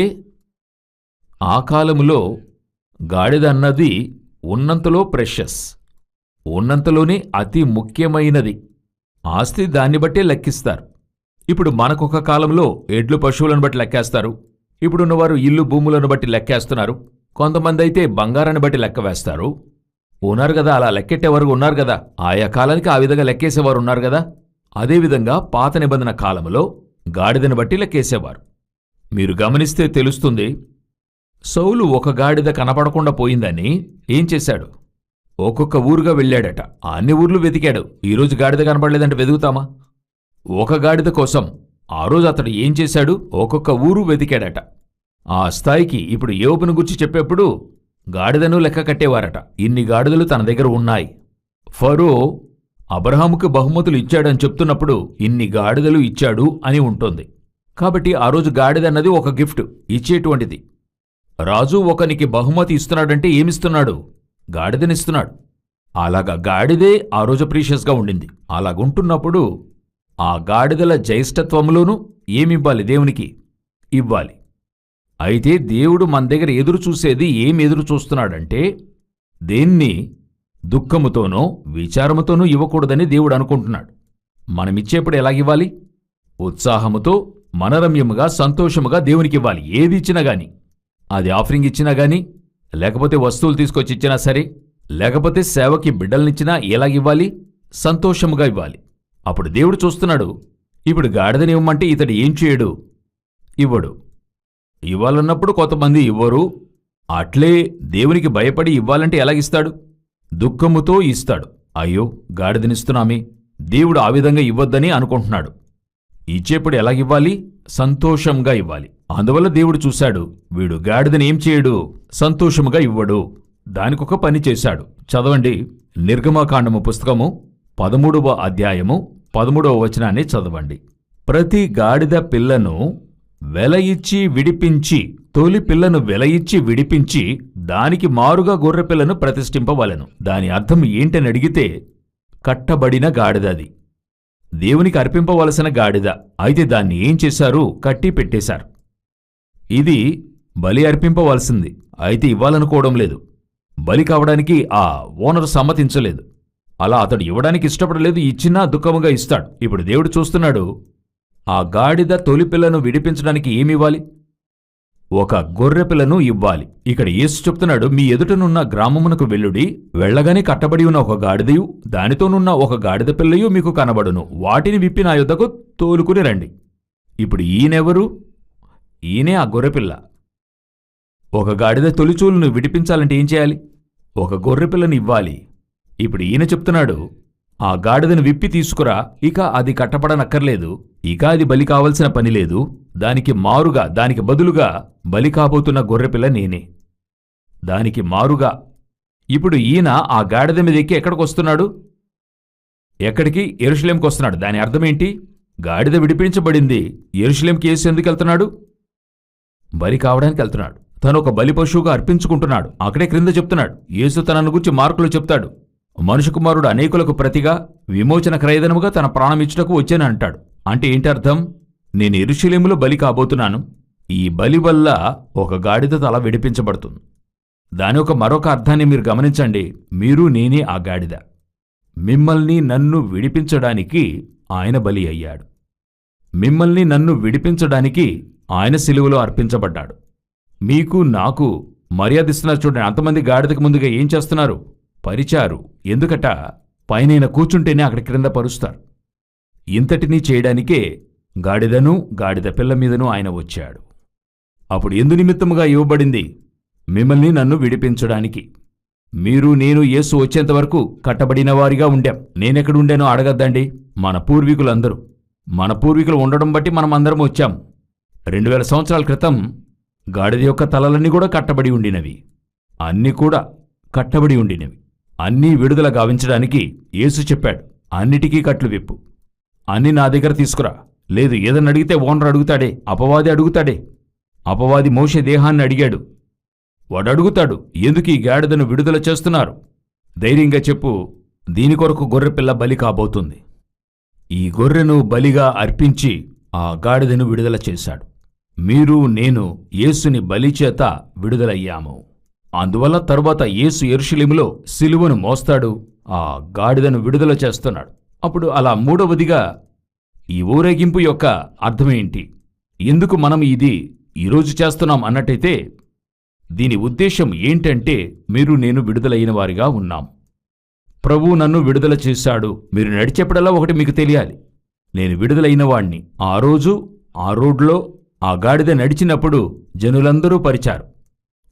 ఆ కాలములో గాడిద అన్నది ఉన్నంతలో ప్రెషస్, ఉన్నంతలోనే అతి ముఖ్యమైనది. ఆస్తి దాన్ని బట్టే లెక్కిస్తారు. ఇప్పుడు మనకొక కాలంలో ఎడ్లు, పశువులను బట్టి లెక్కేస్తారు. ఇప్పుడున్నవారు ఇల్లు, భూములను బట్టి లెక్కేస్తున్నారు. కొంతమంది అయితే బంగారాన్ని బట్టి లెక్క వేస్తారు. ఉన్నారు కదా, అలా లెక్కెట్టేవారు ఉన్నారు కదా. ఆయా కాలానికి ఆ విధంగా లెక్కేసేవారు ఉన్నారు కదా. అదేవిధంగా పాత నిబంధన కాలంలో గాడిదను బట్టి లెక్కేసేవారు. మీరు గమనిస్తే తెలుస్తుంది. సౌలు ఒక గాడిద కనపడకుండా పోయిందని ఏం చేశాడు? ఒక్కొక్క ఊరుగా వెళ్ళాడట. అన్ని ఊర్లు వెతికాడు. ఈరోజు గాడిద కనపడలేదంటే వెతుకుతామా? ఒక గాడిద కోసం ఆ రోజు అతడు ఏం చేశాడు? ఒక్కొక్క ఊరు వెతికాడట. ఆ స్థాయికి ఇప్పుడు యోబును గురించి చెప్పేప్పుడు గాడిదను లెక్క కట్టేవారట. ఇన్ని గాడిదలు తన దగ్గర ఉన్నాయి. ఫరో అబ్రహాముకు బహుమతులు ఇచ్చాడని చెప్తున్నప్పుడు ఇన్ని గాడిదలు ఇచ్చాడు అని ఉంటుంది. కాబట్టి ఆ రోజు గాడిదన్నది ఒక గిఫ్ట్, ఇచ్చేటువంటిది. రాజు ఒకనికి బహుమతి ఇస్తున్నాడంటే ఏమిస్తున్నాడు? గాడిదనిస్తున్నాడు. అలాగా గాడిదే ఆ రోజు ప్రీషియస్గా ఉండింది. అలాగుంటున్నప్పుడు ఆ గాడిదల జ్యేష్ఠత్వంలోనూ ఏమివ్వాలి? దేవునికి ఇవ్వాలి. అయితే దేవుడు మన దగ్గర ఎదురు చూసేది ఏం ఎదురు చూస్తున్నాడంటే, దేన్ని దుఃఖముతోనో విచారముతోనూ ఇవ్వకూడదని దేవుడు అనుకుంటున్నాడు. మనమిచ్చేప్పుడు ఎలాగివ్వాలి? ఉత్సాహముతో, మనరమ్యముగా, సంతోషముగా దేవునికివ్వాలి. ఏది ఇచ్చినా గాని, అది ఆఫరింగ్ ఇచ్చినా గాని, లేకపోతే వస్తువులు తీసుకొచ్చి ఇచ్చినా సరే, లేకపోతే సేవకి బిడ్డలనిచ్చినా ఎలాగివ్వాలి? సంతోషముగా ఇవ్వాలి. అప్పుడు దేవుడు చూస్తున్నాడు. ఇప్పుడు గాడిదనివ్వమంటే ఇతడు ఏం చేయడు? ఇవ్వడు. ఇవ్వాలన్నప్పుడు కొంతమంది ఇవ్వరు. అట్లే దేవునికి భయపడి ఇవ్వాలంటే ఎలాగిస్తాడు? దుఃఖముతో ఇస్తాడు. అయ్యో గాడిదనిస్తున్నామే, దేవుడు ఆ విధంగా ఇవ్వొద్దని అనుకుంటున్నాడు. ఇచ్చేప్పుడు ఎలాగివ్వాలి? సంతోషంగా ఇవ్వాలి. అందువల్ల దేవుడు చూశాడు, వీడు గాడిదని ఏం చేయడు, సంతోషముగా ఇవ్వడు. దానికొక పని చేశాడు. చదవండి, నిర్గమకాండము పుస్తకము 13వ అధ్యాయము 13వ వచనాన్ని చదవండి. ప్రతి గాడిద పిల్లను వెల ఇచ్చి విడిపించి, తొలి పిల్లను వెల ఇచ్చి విడిపించి దానికి మారుగా గొర్రెపిల్లను ప్రతిష్ఠింపవలెను. దాని అర్థం ఏంటని అడిగితే, కట్టబడిన గాడిదది, దేవునికి అర్పింపవలసిన గాడిద. అయితే దాన్ని ఏం చేశారు? కట్టి పెట్టేశారు. ఇది బలి అర్పింపవలసింది, అయితే ఇవ్వాలనుకోవడం లేదు. బలి కావడానికి ఆ ఓనరు సమ్మతించలేదు. అలా అతడు ఇవ్వడానికి ఇష్టపడలేదు. ఇచ్చినా దుఃఖముగా ఇస్తాడు. ఇప్పుడు దేవుడు చూస్తున్నాడు, ఆ గాడిద తొలిపిల్లను విడిపించడానికి ఏమివ్వాలి? ఒక గొర్రెపిల్లను ఇవ్వాలి. ఇక్కడ యేసు చెప్తున్నాడు, మీ ఎదుటనున్న గ్రామమునకు వెళ్ళుడి, వెళ్ళగానే కట్టబడి ఉన్న ఒక గాడిదయు దానితోనున్న ఒక గాడిద పిల్లయు మీకు కనబడును. వాటిని విప్పి నా యొద్దకు తోలుకుని రండి. ఇప్పుడు ఈయనెవరు? ఈయనే ఆ గొర్రెపిల్ల. ఒక గాడిద తొలిచూలును విడిపించాలంటే ఏం చేయాలి? ఒక గొర్రెపిల్లని ఇవ్వాలి. ఇప్పుడు ఈయన చెప్తున్నాడు, ఆ గాడిదను విప్పి తీసుకురా, ఇక అది కట్టబడనక్కర్లేదు, ఇక అది బలి కావలసిన పని లేదు. దానికి మారుగా, దానికి బదులుగా బలి కాబోతున్న గొర్రెపిల్ల నేనే. దానికి మారుగా. ఇప్పుడు ఈయన ఆ గాడిద మీద ఎక్కి ఎక్కడికొస్తున్నాడు? ఎక్కడికి? యెరూషలేంకి వస్తున్నాడు. దాని అర్థమేంటి? గాడిద విడిపించబడింది. యెరూషలేంకి యేసు ఎందుకు వెళ్తున్నాడు? బలి కావడానికి వెళ్తున్నాడు. తను ఒక బలి పశువుగా అర్పించుకుంటున్నాడు. అక్కడే క్రింద చెప్తున్నాడు, యేసు తనను గురించి మార్కులు చెప్తాడు, మనుష్య కుమారుడు అనేకులకు ప్రతిగా విమోచన క్రయధనముగా తన ప్రాణమిచ్చుటకు వచ్చాను అంటాడు. అంటే ఏంటి అర్థం? నేను యెరూషలేములో బలి కాబోతున్నాను. ఈ బలి వల్ల ఒక గాడిద తల విడిపించబడుతుంది. దాని ఒక మరొక అర్థాన్ని మీరు గమనించండి. మీరు నేనే ఆ గాడిద. మిమ్మల్ని నన్ను విడిపించడానికి ఆయన బలి అయ్యాడు. మిమ్మల్ని నన్ను విడిపించడానికి ఆయన సిలువలో అర్పించబడ్డాడు. మీకు నాకు మర్యాదిస్తున్నారు. చూడండి, అంతమంది గాడిదకు ముందుగా ఏం చేస్తున్నారు? పరిచారు. ఎందుకట? పైనైన కూర్చుంటేనే అక్కడి క్రింద పరుస్తారు. ఇంతటినీ చేయడానికే గాడిదను గాడిద పిల్ల మీదను ఆయన వచ్చాడు. అప్పుడు ఎందు నిమిత్తముగా ఇవ్వబడింది? మిమ్మల్ని నన్ను విడిపించడానికి. మీరు నేను యేసు వచ్చేంతవరకు కట్టబడిన వారిగా ఉండాం. నేనెక్కడుండానో అడగద్దండి. మన పూర్వీకులు ఉండడం బట్టి మనం అందరం వచ్చాం. 2000 సంవత్సరాల క్రితం గాడిద యొక్క తలలన్నీ కూడా కట్టబడి ఉండినవి. అన్నీ కూడా కట్టబడి ఉండినవి. అన్నీ విడుదల గావించడానికి యేసు చెప్పాడు, అన్నిటికీ కట్లు విప్పు, అన్నీ నా దగ్గర తీసుకురా. లేదు, ఏదన్నా అడిగితే ఓనర్ అడుగుతాడే, అపవాది అడుగుతాడే. అపవాది మోషే దేహాన్ని అడిగాడు. వాడు అడుగుతాడు, ఎందుకు ఈ గాడిదను విడుదల చేస్తున్నారు? ధైర్యంగా చెప్పు, దీని కొరకు గొర్రెపిల్ల బలి కాబోతుంది. ఈ గొర్రెను బలిగా అర్పించి ఆ గాడిదను విడుదల చేశాడు. మీరు నేను యేసుని బలిచేత విడుదలయ్యాము. అందువల్ల తరువాత యేసు యెరూషలేములో సిలువను మోస్తాడు, ఆ గాడిదను విడుదల చేస్తున్నాడు. అప్పుడు అలా మూడవదిగా ఈ ఊరేగింపు యొక్క అర్థమేంటి? ఎందుకు మనం ఇది ఈరోజు చేస్తున్నాం అన్నట్టయితే, దీని ఉద్దేశం ఏంటంటే, మీరు నేను విడుదలైన వారిగా ఉన్నాం. ప్రభువు నన్ను విడుదల చేశాడు. మీరు నడిచేప్పుడల్లా ఒకటి మీకు తెలియాలి, నేను విడుదలైన వాణ్ణి. ఆ రోజు ఆ రోడ్లో ఆ గాడిద నడిచినప్పుడు జనులందరూ పరిచారు.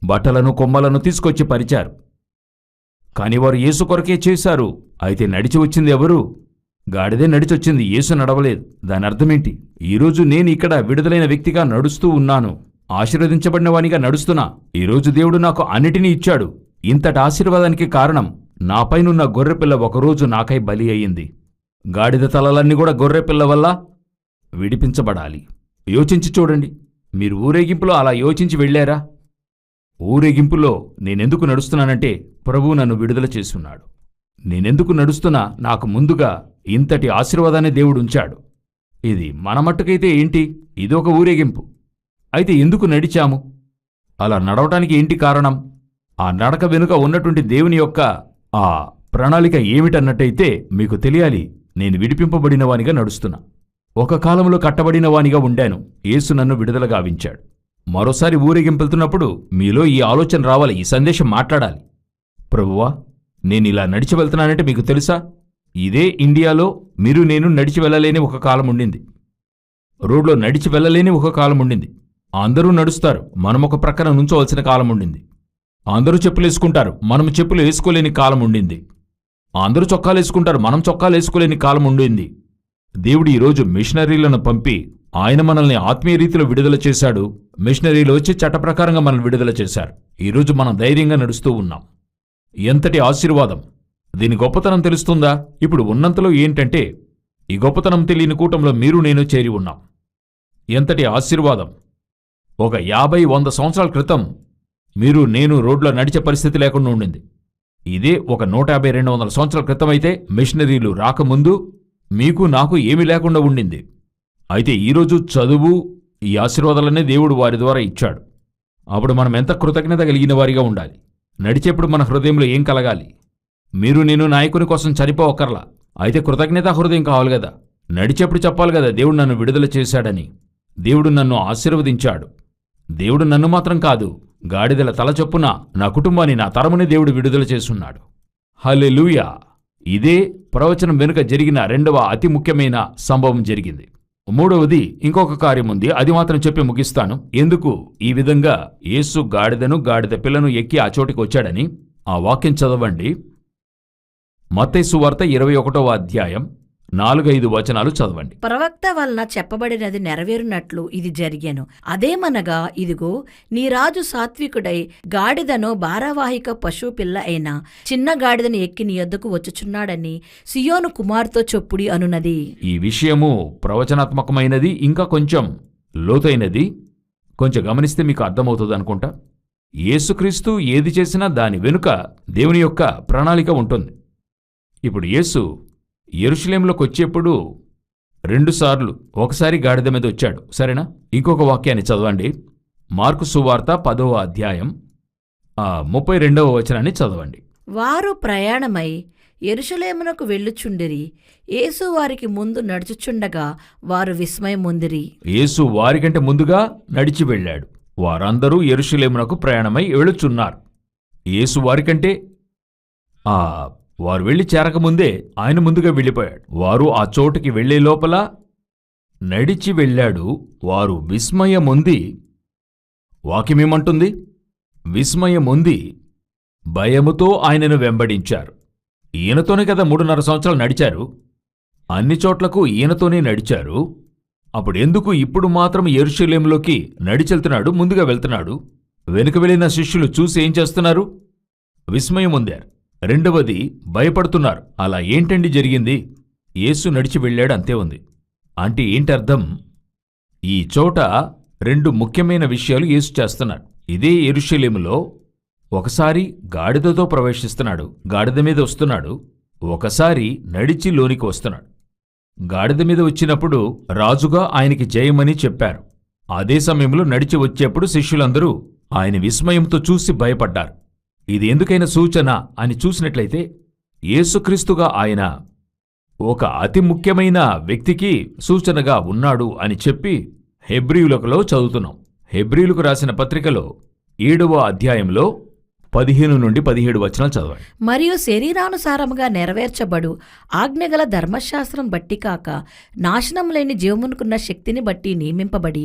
బట్టలను కొమ్మలను తీసుకొచ్చి పరిచారు. కాని వారు యేసు కొరకే చేశారు. అయితే నడిచి వచ్చింది ఎవరు? గాడిదే నడిచొచ్చింది, యేసు నడవలేదు. దాని అర్థమేంటి? ఈరోజు నేను ఇక్కడ విడుదలైన వ్యక్తిగా నడుస్తూ ఉన్నాను, ఆశీర్వదించబడిన వానిగా నడుస్తున్నా. ఈరోజు దేవుడు నాకు అన్నిటినీ ఇచ్చాడు. ఇంతటి ఆశీర్వాదానికి కారణం, నాపైనున్న గొర్రెపిల్ల ఒకరోజు నాకై బలి అయ్యింది. గాడిద తలలన్నీ కూడా గొర్రెపిల్ల వల్ల విడిపించబడాలి. యోచించి చూడండి. మీరు ఊరేగింపులో అలా యోచించి వెళ్ళారా? ఊరేగింపులో నేనెందుకు నడుస్తున్నానంటే, ప్రభువు నన్ను విడుదల చేసున్నాడు. నేనెందుకు నడుస్తున్నా? నాకు ముందుగా ఇంతటి ఆశీర్వాదాన్ని దేవుడు ఉంచాడు. ఇది మన మట్టుకైతే ఏంటి? ఇదొక ఊరేగింపు. అయితే ఎందుకు నడిచాము? అలా నడవటానికి ఏంటి కారణం? ఆ నడక వెనుక ఉన్నటువంటి దేవుని యొక్క ఆ ప్రణాళిక ఏమిటన్నట్టయితే మీకు తెలియాలి. నేను విడిపింపబడిన వానిగా నడుస్తున్నా. ఒక కాలంలో కట్టబడిన వానిగా ఉండాను. యేసు నన్ను విడుదల గావించాడు. మరోసారి ఊరేగింపెళ్తున్నప్పుడు మీలో ఈ ఆలోచన రావాలి, ఈ సందేశం మాట్లాడాలి. ప్రభువా, నేనిలా నడిచి వెళ్తున్నానంటే మీకు తెలుసా, ఇదే ఇండియాలో మీరు నేను నడిచి వెళ్ళలేని ఒక కాలం ఉండింది. రోడ్లో నడిచి వెళ్ళలేని ఒక కాలం ఉండింది. అందరూ నడుస్తారు, మనం ఒక ప్రక్కన నుంచోవలసిన కాలం ఉండింది. అందరూ చెప్పులేసుకుంటారు, మనము చెప్పులు వేసుకోలేని కాలం ఉండింది. అందరూ చొక్కాలేసుకుంటారు, మనం చొక్కాలేసుకోలేని కాలం ఉండింది. దేవుడు ఈరోజు మిషనరీలను పంపి ఆయన మనల్ని ఆత్మీయ రీతిలో విడుదల చేశాడు. మిషనరీలు వచ్చి చట్టప్రకారంగా మనల్ని విడుదల చేశారు. ఈరోజు మనం ధైర్యంగా నడుస్తూ ఉన్నాం. ఎంతటి ఆశీర్వాదం! దీని గొప్పతనం తెలుస్తుందా? ఇప్పుడు ఉన్నంతలో ఏంటంటే, ఈ గొప్పతనం తెలియని కూటంలో మీరు నేను చేరి ఉన్నాం. ఎంతటి ఆశీర్వాదం! ఒక 50-100 సంవత్సరాల క్రితం మీరు నేను రోడ్లో నడిచే పరిస్థితి లేకుండా ఉండింది. ఇదే ఒక 150-200 సంవత్సరాల క్రితమైతే మిషనరీలు రాకముందు మీకు నాకు ఏమీ లేకుండా ఉండింది. అయితే ఈరోజు చదువు, ఈ ఆశీర్వాదాలనే దేవుడు వారి ద్వారా ఇచ్చాడు. అప్పుడు మనం ఎంత కృతజ్ఞత కలిగిన వారిగా ఉండాలి. నడిచేప్పుడు మన హృదయంలో ఏం కలగాలి? మీరు నేను నాయకుని కోసం చనిపోవక్కర్లా. అయితే కృతజ్ఞతా హృదయం కావాలి కదా. నడిచేప్పుడు చెప్పాలి కదా, దేవుడు నన్ను విడుదల చేశాడని, దేవుడు నన్ను ఆశీర్వదించాడు. దేవుడు నన్ను మాత్రం కాదు, గాడిదల తల చొప్పున నా కుటుంబాన్ని, నా తరముని దేవుడు విడుదల చేసున్నాడు. హల్లెలూయా! ఇదే ప్రవచనం వెనుక జరిగిన రెండవ అతి ముఖ్యమైన సంభవం జరిగింది. మూడవది ఇంకొక కార్యం ఉంది, అది మాత్రం చెప్పి ముగిస్తాను. ఎందుకు ఈ విధంగా యేసు గాడిదను, గాడిద పిల్లను ఎక్కి ఆ చోటికి వచ్చాడని ఆ వాక్యం చదవండి. మత్తయి సువార్త 21వ అధ్యాయం 4-5 వచనాలు చదవండి. ప్రవక్త వలన చెప్పబడినది నెరవేరునట్లు ఇది జరిగెను. అదేమనగా, ఇదిగో నీ రాజు సాత్వికుడై గాడిదను భారవాహిక పశువు పిల్ల అయిన చిన్న గాడిదను ఎక్కి నీ యొద్దకు వచ్చుచున్నాడని సియోను కుమార్తెతో చొప్పుడి అనున్నది. ఈ విషయము ప్రవచనాత్మకమైనది, ఇంకా కొంచెం లోతైనది. కొంచెం గమనిస్తే మీకు అర్థమవుతుంది అనుకుంటా. యేసుక్రీస్తు ఏది చేసినా దాని వెనుక దేవుని యొక్క ప్రణాళిక ఉంటుంది. ఇప్పుడు యేసు యెరూషలేములోకి వచ్చేప్పుడు 2 సార్లు, ఒకసారి గాడిద మీద వచ్చాడు, సరేనా? ఇంకొక వాక్యాన్ని చదవండి. మార్కు సువార్త 10వ అధ్యాయం 32వ వచనాన్ని చదవండి. వారు ప్రయాణమై యెరూషలేమునకు వెళ్ళుచుండిరి. యేసు వారికి ముందు నడుచుచుండగా వారు విస్మయముందిరి. యేసు వారికంటే ముందుగా నడిచి వెళ్ళాడు. వారందరూ యెరూషలేమునకు ప్రయాణమై వెళ్ళుచున్నారు. యేసు వారికంటే వారు వెళ్లి చేరకముందే ఆయన ముందుగా వెళ్ళిపోయాడు. వారు ఆ చోటుకి వెళ్లే లోపల నడిచి వెళ్ళాడు. వారు విస్మయముంది. వాక్యమేమంటుంది? విస్మయముంది భయముతో ఆయనను వెంబడించారు. ఈయనతోనే కదా 3.5 సంవత్సరాలు నడిచారు. అన్ని చోట్లకు ఈయనతోనే నడిచారు. అప్పుడెందుకు ఇప్పుడు మాత్రం యెరూషలేములోకి నడిచెళ్తున్నాడు, ముందుగా వెళ్తున్నాడు? వెనుక వెళ్ళిన శిష్యులు చూసి ఏం చేస్తున్నారు? విస్మయముందారు. రెండవది, భయపడుతున్నారు. అలా ఏంటండి జరిగింది? యేసు నడిచి వెళ్ళాడు, అంతే ఉంది. అంటే ఏంటర్థం? ఈ చోట 2 ముఖ్యమైన విషయాలు యేసు చేస్తున్నాడు. ఇదే యెరూషలేములో ఒకసారి గాడిదతో ప్రవేశిస్తున్నాడు, గాడిద మీద వస్తున్నాడు. ఒకసారి నడిచి లోనికి వస్తున్నాడు. గాడిద మీద వచ్చినప్పుడు రాజుగా ఆయనకి జయమని చెప్పారు. అదే సమయంలో నడిచి వచ్చేప్పుడు శిష్యులందరూ ఆయన విస్మయంతో చూసి భయపడ్డారు. ఇది ఎందుకైనా సూచన అని చూసినట్లయితే, యేసుక్రీస్తుగా ఆయన ఒక అతి ముఖ్యమైన వ్యక్తికి సూచనగా ఉన్నాడు అని చెప్పి హెబ్రీయులలో చదువుతున్నాం. హెబ్రీయులకు రాసిన పత్రికలో 7వ అధ్యాయంలో 15-17 వచనాలు చదవండి. మరియు శరీరానుసారముగా నెరవేర్చబడు ఆజ్ఞగల ధర్మశాస్త్రం బట్టి కాక, నాశనం లేని జీవమునుకున్న శక్తిని బట్టి నియమింపబడి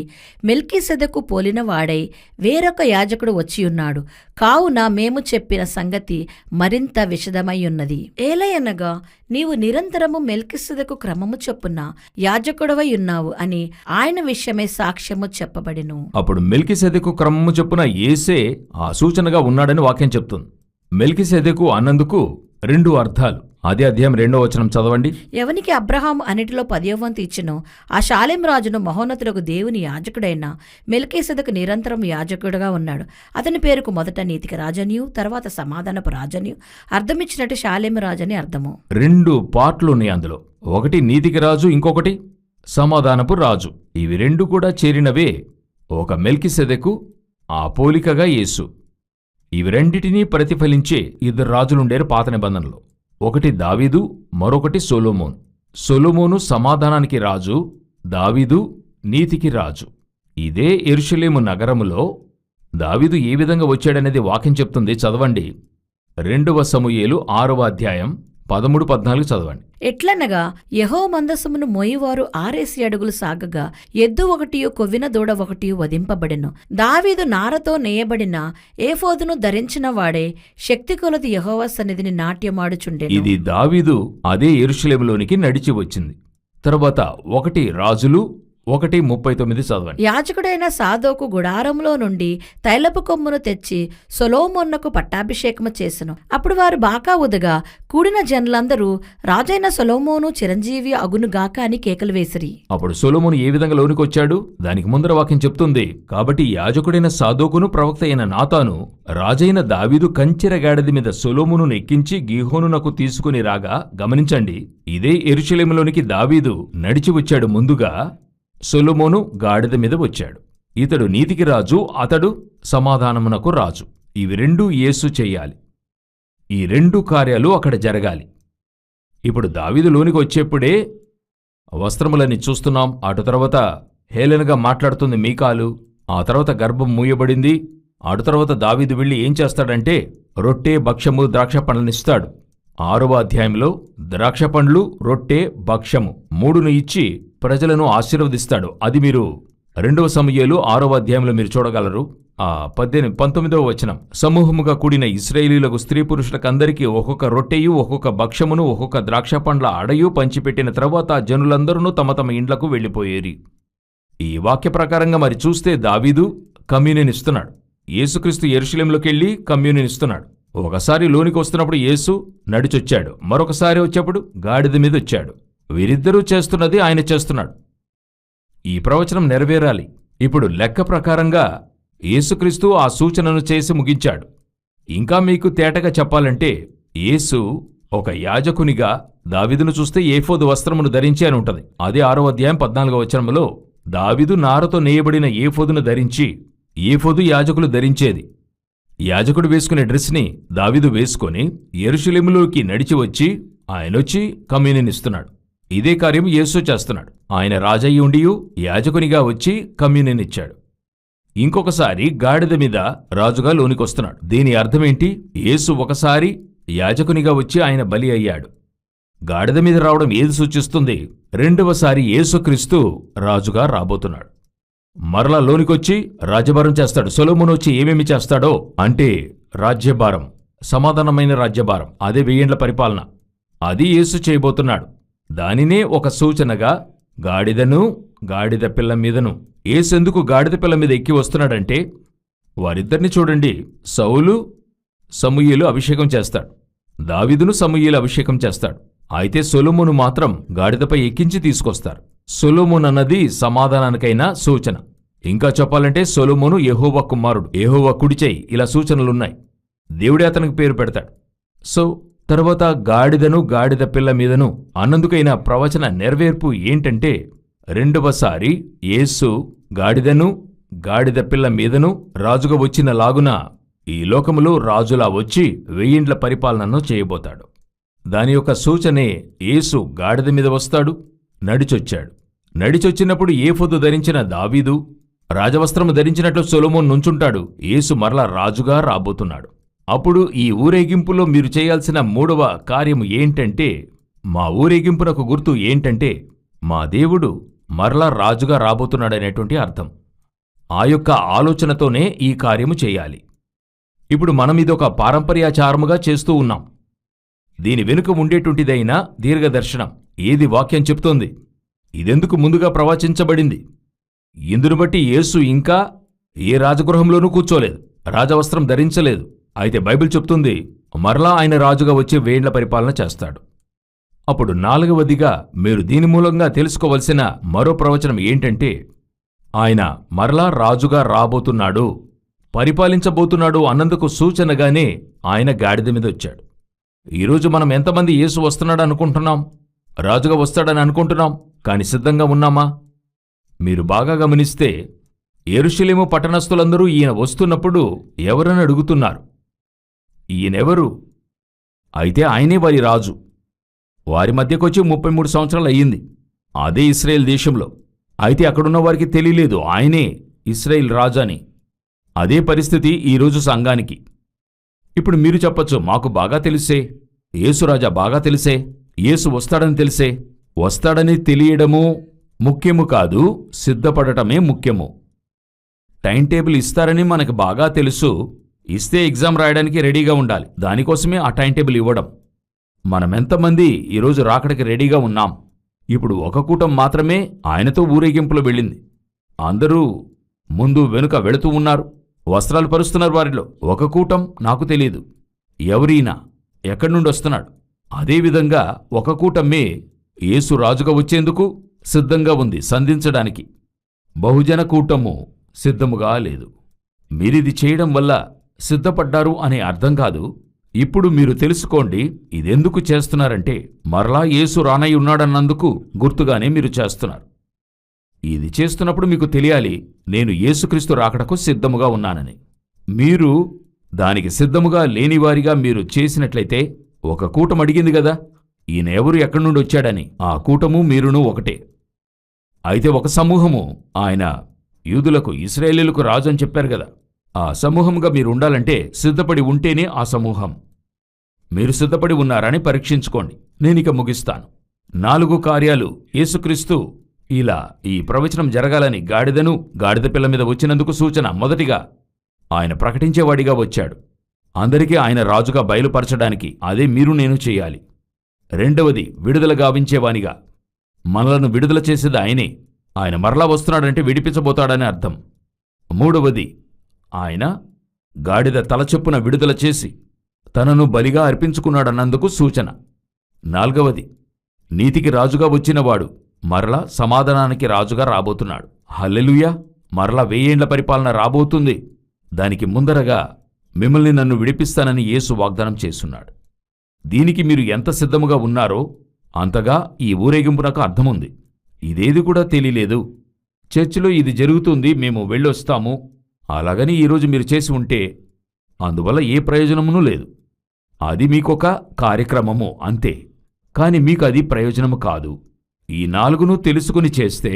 మెల్కీసెదెకు పోలిన వాడై వేరొక యాజకుడు వచ్చియున్నాడు. కావున మేము చెప్పిన సంగతి మరింత విశదమయ్యున్నది. ఏలయనగా నీవు నిరంతరము మెల్కీసెదెకు క్రమము చొప్పున యాజకుడవై ఉన్నావు అని ఆయన విషయమై సాక్ష్యము చెప్పబడెను. అప్పుడు మెల్కీసెదెకు క్రమము చొప్పున యేసే ఆ సూచనగా ఉన్నాడని వాక్యం చెప్తుంది. మెల్కీసెదెకు అన్నందుకు 2 అర్థాలు. అదే అధ్యాయం 2వ వచనం చదవండి. ఎవనికి అబ్రహాము అన్నిటిలో 10వ వంతు ఇచ్చెనో ఆ షాలేం రాజును మహోన్నతులకు దేవుని యాజకుడైన మెల్కీసెదెకు నిరంతరం యాజకుడుగా ఉన్నాడు. అతని పేరుకు మొదట నీతికి రాజనియు, తర్వాత సమాధానపు రాజనియు అర్థమిచ్చినట్టు షాలేం రాజని అర్థము. 2 పార్ట్లున్నాయి అందులో. ఒకటి నీతికి రాజు, ఇంకొకటి సమాధానపు రాజు. ఇవి 2 కూడా చేరినవే ఒక మెల్కీసెదెకు, ఆ పోలికగా యేసు. ఇవి రెండిటినీ ప్రతిఫలించే 2 రాజులుండేరు పాత నిబంధనలో. ఒకటి దావీదు, మరొకటి సొలొమోను. సొలొమోను సమాధానానికి రాజు, దావీదు నీతికి రాజు. ఇదే యెరూషలేము నగరములో దావీదు ఏ విధంగా వచ్చాడనేది వాక్యం చెప్తుంది, చదవండి. 2వ సమూయేలు 6వ అధ్యాయం 13-14 చదవండి. ఎట్లనగా యెహోవా మందసమును మోయివారు 6 అడుగులు సాగగా ఎద్దు 1 కొవ్విన దూడ 1 వధింపబడెను. దావీదు నారతో నేయబడిన ఏఫోదును ధరించిన వాడే శక్తి కొలది యెహోవా సన్నిధిని నాట్యమాడుచుండెను. ఇది దావీదు అదే యెరూషలేములోనికి నడిచి వచ్చింది. తరువాత 1 రాజులు 1:39 చదవండి. యాజకుడైన సాదోకు గుడారంలో నుండి తైలపు కొమ్మును తెచ్చి సొలొమోనుకు పట్టాభిషేకము చేసెను. అప్పుడు వారు బాకా ఉదగా కూడిన జనులందరూ రాజైన సొలొమోను చిరంజీవి అగునుగాక అని కేకలు వేసిరి. అప్పుడు సొలొమోను ఏ విధంగా లోనికి వచ్చాడు? దానికి ముందర వాక్యం చెప్తుంది. కాబట్టి యాజకుడైన సాదోకును ప్రవక్త అయిన నాతాను రాజైన దావీదు కంచెర గాడిద మీద సొలొమోనును ఎక్కించి గీహోనునకు తీసుకుని రాగా గమనించండి. ఇదే యెరూషలేములోనికి దావీదు నడిచి వచ్చాడు. ముందుగా సొలొమోను గాడిద మీద వచ్చాడు. ఇతడు నీతికి రాజు, అతడు సమాధానమునకు రాజు. ఇవి రెండూ యేసు చెయ్యాలి. ఈ 2 కార్యాలు అక్కడ జరగాలి. ఇప్పుడు దావీదు లోనికి వచ్చేప్పుడే వస్త్రములని చూస్తున్నాం. అటు తర్వాత హేళనగా మాట్లాడుతుంది మీకాలు. ఆ తర్వాత గర్భం మూయబడింది. అటు తర్వాత దావీదు వెళ్ళి ఏం చేస్తాడంటే రొట్టె, భక్ష్యము, ద్రాక్ష పండ్లనిస్తాడు. 6వ అధ్యాయంలో ద్రాక్ష పండ్లు, రొట్టె, భక్ష్యము 3ను ఇచ్చి ప్రజలను ఆశీర్వదిస్తాడు. అది మీరు 2వ సమూయేలు 6వ అధ్యాయంలో మీరు చూడగలరు. 19వ వచనం. సమూహముగా కూడిన ఇశ్రాయేలీయులకు స్త్రీ పురుషులకందరికీ ఒక్కొక్క రొట్టెయు, ఒక్కొక్క భక్ష్యమును, ఒక్కొక్క ద్రాక్ష పండ్ల అడయు పంచిపెట్టిన తర్వాత జనులందరూ తమ తమ ఇండ్లకు వెళ్ళిపోయేరి. ఈ వాక్య ప్రకారంగా మరి చూస్తే దావీదు కమ్యూనియన్ ఇస్తున్నాడు. యేసుక్రీస్తు యెరూషలేములోకెళ్ళి కమ్యూనియన్ ఇస్తున్నాడు. ఒకసారి లోనికి వస్తున్నప్పుడు యేసు నడిచొచ్చాడు. మరొకసారి వచ్చేప్పుడు గాడిద మీద వచ్చాడు. వీరిద్దరూ చేస్తున్నది ఆయన చేస్తున్నాడు. ఈ ప్రవచనం నెరవేరాలి. ఇప్పుడు లెక్క ప్రకారంగా యేసుక్రీస్తు ఆ సూచనను చేసి ముగించాడు. ఇంకా మీకు తేటగా చెప్పాలంటే యేసు ఒక యాజకునిగా దావీదును చూస్తే ఏఫోదు వస్త్రమును ధరించి అని ఉంటది. అదే 6వ అధ్యాయం 14వ వచనంలో దావీదు నారతో నేయబడిన ఏఫోదును ధరించి, ఏఫోదు యాజకులు ధరించేది. యాజకుడు వేసుకునే డ్రెస్ని దావీదు వేసుకొని యెరూషలేములోకి నడిచి వచ్చి ఆయనొచ్చి కమ్యూనియన్ ఇస్తున్నాడు. ఇదే కార్యం యేసు చేస్తున్నాడు. ఆయన రాజయ్యి ఉండియు యాజకునిగా వచ్చి కమ్యూనియన్ ఇచ్చాడు. ఇంకొకసారి గాడిద మీద రాజుగా లోనికొస్తున్నాడు. దీని అర్థమేంటి? యేసు ఒకసారి యాజకునిగా వచ్చి ఆయన బలి అయ్యాడు. గాడిద మీద రావడం ఏది సూచిస్తుంది? 2వసారి యేసుక్రీస్తు రాజుగా రాబోతున్నాడు. మరలా లోనికొచ్చి రాజ్యభారం చేస్తాడు. సొలొమోను వచ్చి ఏమేమి చేస్తాడో అంటే రాజ్యభారం, సమాధానమైన రాజ్యభారం, అదే 1000 ఏండ్ల పరిపాలన, అది యేసు చేయబోతున్నాడు. దానినే ఒక సూచనగా గాడిదను, గాడిద పిల్ల మీదను. యేసెందుకు గాడిద పిల్ల మీద ఎక్కి వస్తున్నాడంటే వారిద్దరిని చూడండి. సౌలు సమూయేలు అభిషేకం చేస్తాడు, దావీదును సమూయేలు అభిషేకం చేస్తాడు. అయితే సొలొమోను మాత్రం గాడిదపై ఎక్కించి తీసుకొస్తారు. సొలొమోను అన్నది సమాధానానికైనా సూచన. ఇంకా చెప్పాలంటే సొలొమోను యెహోవా కుమారుడు, యెహోవా కుడిచేయి, ఇలా సూచనలున్నాయి. దేవుడే అతనికి పేరు పెడతాడు. సో తర్వాత గాడిదను, గాడిద పిల్ల మీదను అన్నందుకైన ప్రవచన నెరవేర్పు ఏంటంటే 2వసారి యేసు గాడిదను, గాడిద పిల్ల మీదను రాజుగా వచ్చిన లాగున ఈ లోకములో రాజులా వచ్చి 1000 ఏండ్ల పరిపాలనను చేయబోతాడు. దాని యొక్క సూచనే యేసు గాడిద మీద వస్తాడు, నడిచొచ్చాడు. నడిచొచ్చినప్పుడు ఏఫోదు ధరించిన దావీదు రాజవస్త్రము ధరించినట్లు సొలొమోను నుంచుంటాడు. యేసు మరలా రాజుగా రాబోతున్నాడు. అప్పుడు ఈ ఊరేగింపులో మీరు చేయాల్సిన 3వ కార్యము ఏంటంటే, మా ఊరేగింపునకు గుర్తు ఏంటంటే మా దేవుడు మరలా రాజుగా రాబోతున్నాడనేటువంటి అర్థం. ఆ యొక్క ఆలోచనతోనే ఈ కార్యము చేయాలి. ఇప్పుడు మనం ఇదొక పారంపర్యాచారముగా చేస్తూ ఉన్నాం. దీని వెనుక ఉండేటువంటిదైనా దీర్ఘదర్శనం. ఏది వాక్యం చెప్తోంది? ఇదెందుకు ముందుగా ప్రవచించబడింది? ఇందును బట్టి యేసు ఇంకా ఏ రాజగృహంలోనూ కూర్చోలేదు, రాజవస్త్రం ధరించలేదు. అయితే బైబిల్ చెప్తుంది మరలా ఆయన రాజుగా వచ్చి 1000 ఏండ్ల పరిపాలన చేస్తాడు. అప్పుడు 4వదిగా మీరు దీని మూలంగా తెలుసుకోవలసిన మరో ప్రవచనం ఏంటంటే ఆయన మరలా రాజుగా రాబోతున్నాడు, పరిపాలించబోతున్నాడు అన్నందుకు సూచనగానే ఆయన గాడిద మీద వచ్చాడు. ఈరోజు మనం ఎంతమంది యేసు వస్తున్నాడనుకుంటున్నాం, రాజుగా వస్తాడని అనుకుంటున్నాం, కాని సిద్ధంగా ఉన్నామా? మీరు బాగా గమనిస్తే యెరూషలేము పట్టణస్థులందరూ ఈయన వస్తున్నప్పుడు ఎవరని అడుగుతున్నారు. ఈయనెవరు? అయితే ఆయనే వారి రాజు. వారి మధ్యకొచ్చి 33 సంవత్సరాలు అయ్యింది, అదే ఇశ్రాయేల్ దేశంలో. అయితే అక్కడున్న వారికి తెలియలేదు ఆయనే ఇశ్రాయేల్ రాజు అని. అదే పరిస్థితి ఈరోజు సంఘానికి. ఇప్పుడు మీరు చెప్పచ్చు, మాకు బాగా తెలుసే, యేసురాజా బాగా తెలిసే, యేసు వస్తాడని తెలిసే. వస్తాడని తెలియడము ముఖ్యము కాదు, సిద్ధపడటమే ముఖ్యము. టైం టేబుల్ ఇస్తారని మనకు బాగా తెలుసు. ఇస్తే ఎగ్జామ్ రాయడానికి రెడీగా ఉండాలి. దానికోసమే ఆ టైం టేబుల్ ఇవ్వడం. మనమెంతమంది ఈరోజు రాకడికి రెడీగా ఉన్నాం? ఇప్పుడు ఒక కూటం మాత్రమే ఆయనతో ఊరేగింపులో వెళ్ళింది. అందరూ ముందు వెనుక వెళుతూ ఉన్నారు, వస్త్రాలు పరుస్తున్నారు. వారిలో ఒక కూటం నాకు తెలీదు, ఎవరీనా, ఎక్కడి నుండి వస్తున్నాడు. అదేవిధంగా ఒక కూటమే యేసు రాజుగా వచ్చేందుకు సిద్ధంగా ఉంది, సంధించడానికి. బహుజన కూటము సిద్ధముగా లేదు. మీరిది చేయడం వల్ల సిద్ధపడ్డారు అనే అర్థం కాదు. ఇప్పుడు మీరు తెలుసుకోండి, ఇదెందుకు చేస్తున్నారంటే మరలా యేసు రానై ఉన్నాడన్నందుకు గుర్తుగానే మీరు చేస్తున్నారు. ఇది చేస్తున్నప్పుడు మీకు తెలియాలి, నేను యేసుక్రీస్తు రాకడకు సిద్ధముగా ఉన్నానని. మీరు దానికి సిద్ధముగా లేనివారిగా మీరు చేసినట్లయితే, ఒక కూటం అడిగింది గదా, ఈయన ఎవరు, ఎక్కడి నుండి వచ్చాడని. ఆ కూటము మీరును ఒకటే. అయితే ఒక సమూహము ఆయన యూదులకు, ఇశ్రాయేలీయులకు రాజు అని చెప్పారు గదా, ఆ సమూహంగా మీరు ఉండాలంటే సిద్ధపడి ఉంటేనే ఆ సమూహం. మీరు సిద్ధపడి ఉన్నారని పరీక్షించుకోండి. నేనిక ముగిస్తాను. 4 కార్యాలు యేసుక్రీస్తు ఇలా ఈ ప్రవచనం జరగాలని గాడిదను, గాడిద పిల్ల మీద వచ్చినందుకు సూచన. మొదటిగా ఆయన ప్రకటించేవాడిగా వచ్చాడు, అందరికీ ఆయన రాజుగా బయలుపరచడానికి. అదే మీరు నేను చేయాలి. రెండవది విడుదల గావించేవానిగా, మనలను విడుదల చేసేది ఆయనే. ఆయన మరలా వస్తున్నాడంటే విడిపించబోతాడని అర్థం. మూడవది ఆయన గాడిద తలచెప్పున విడుదల చేసి తనను బలిగా అర్పించుకున్నాడన్నందుకు సూచన. 4వది నీతికి రాజుగా వచ్చినవాడు మరలా సమాధానానికి రాజుగా రాబోతున్నాడు. హల్లెలూయా! మరలా 1000 ఏండ్ల పరిపాలన రాబోతుంది. దానికి ముందరగా మిమ్మల్ని నన్ను విడిపిస్తానని యేసు వాగ్దానం చేస్తున్నాడు. దీనికి మీరు ఎంత సిద్ధముగా ఉన్నారో అంతగా ఈ ఊరేగింపునకు అర్థముంది. ఇదేది కూడా తెలియలేదు, చర్చిలో ఇది జరుగుతుంది, మేము వెళ్ళొస్తాము అలాగని ఈరోజు మీరు చేసి ఉంటే అందువల్ల ఏ ప్రయోజనమునూ లేదు. అది మీకొక కార్యక్రమము అంతే, కాని మీకు అది ప్రయోజనము కాదు. ఈ 4ను తెలుసుకుని చేస్తే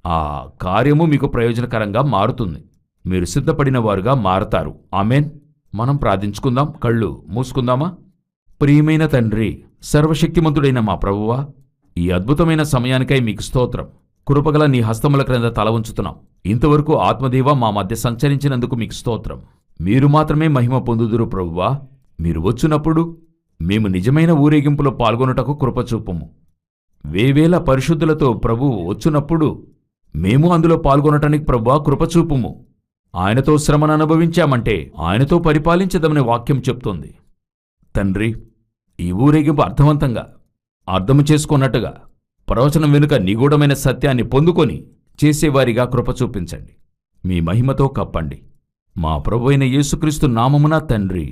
ఆ కార్యము మీకు ప్రయోజనకరంగా మారుతుంది. మీరు సిద్ధపడిన వారుగా మారతారు. ఆమెన్. మనం ప్రార్థించుకుందాం. కళ్ళు మూసుకుందామా? ప్రియమైన తండ్రి, సర్వశక్తిమంతుడైన మా ప్రభువా, ఈ అద్భుతమైన సమయానికై మీకు స్తోత్రం. కృపగల నీ హస్తముల క్రింద తల ఉంచుతున్నాం. ఇంతవరకు ఆత్మదేవ మా మధ్య సంచరించినందుకు మీకు స్తోత్రం. మీరు మాత్రమే మహిమ పొందుదురు ప్రభువా. మీరు వచ్చినప్పుడు మేము నిజమైన ఊరేగింపులో పాల్గొనుటకు కృపచూపము. వేవేల పరిశుద్ధులతో ప్రభువు వచ్చినప్పుడు మేము అందులో పాల్గొనటానికి ప్రభువా కృపచూపుము. ఆయనతో శ్రమను అనుభవించామంటే ఆయనతో పరిపాలించదమని వాక్యం చెప్తోంది. తండ్రి, ఈ ఊరేగింపు అర్థవంతంగా అర్థము చేసుకున్నట్టుగా ప్రవచనం వెనుక నిగూఢమైన సత్యాన్ని పొందుకొని చేసేవారిగా కృప చూపించండి. మీ మహిమతో కప్పండి. మా ప్రభువైన యేసుక్రీస్తు నామమున తండ్రి.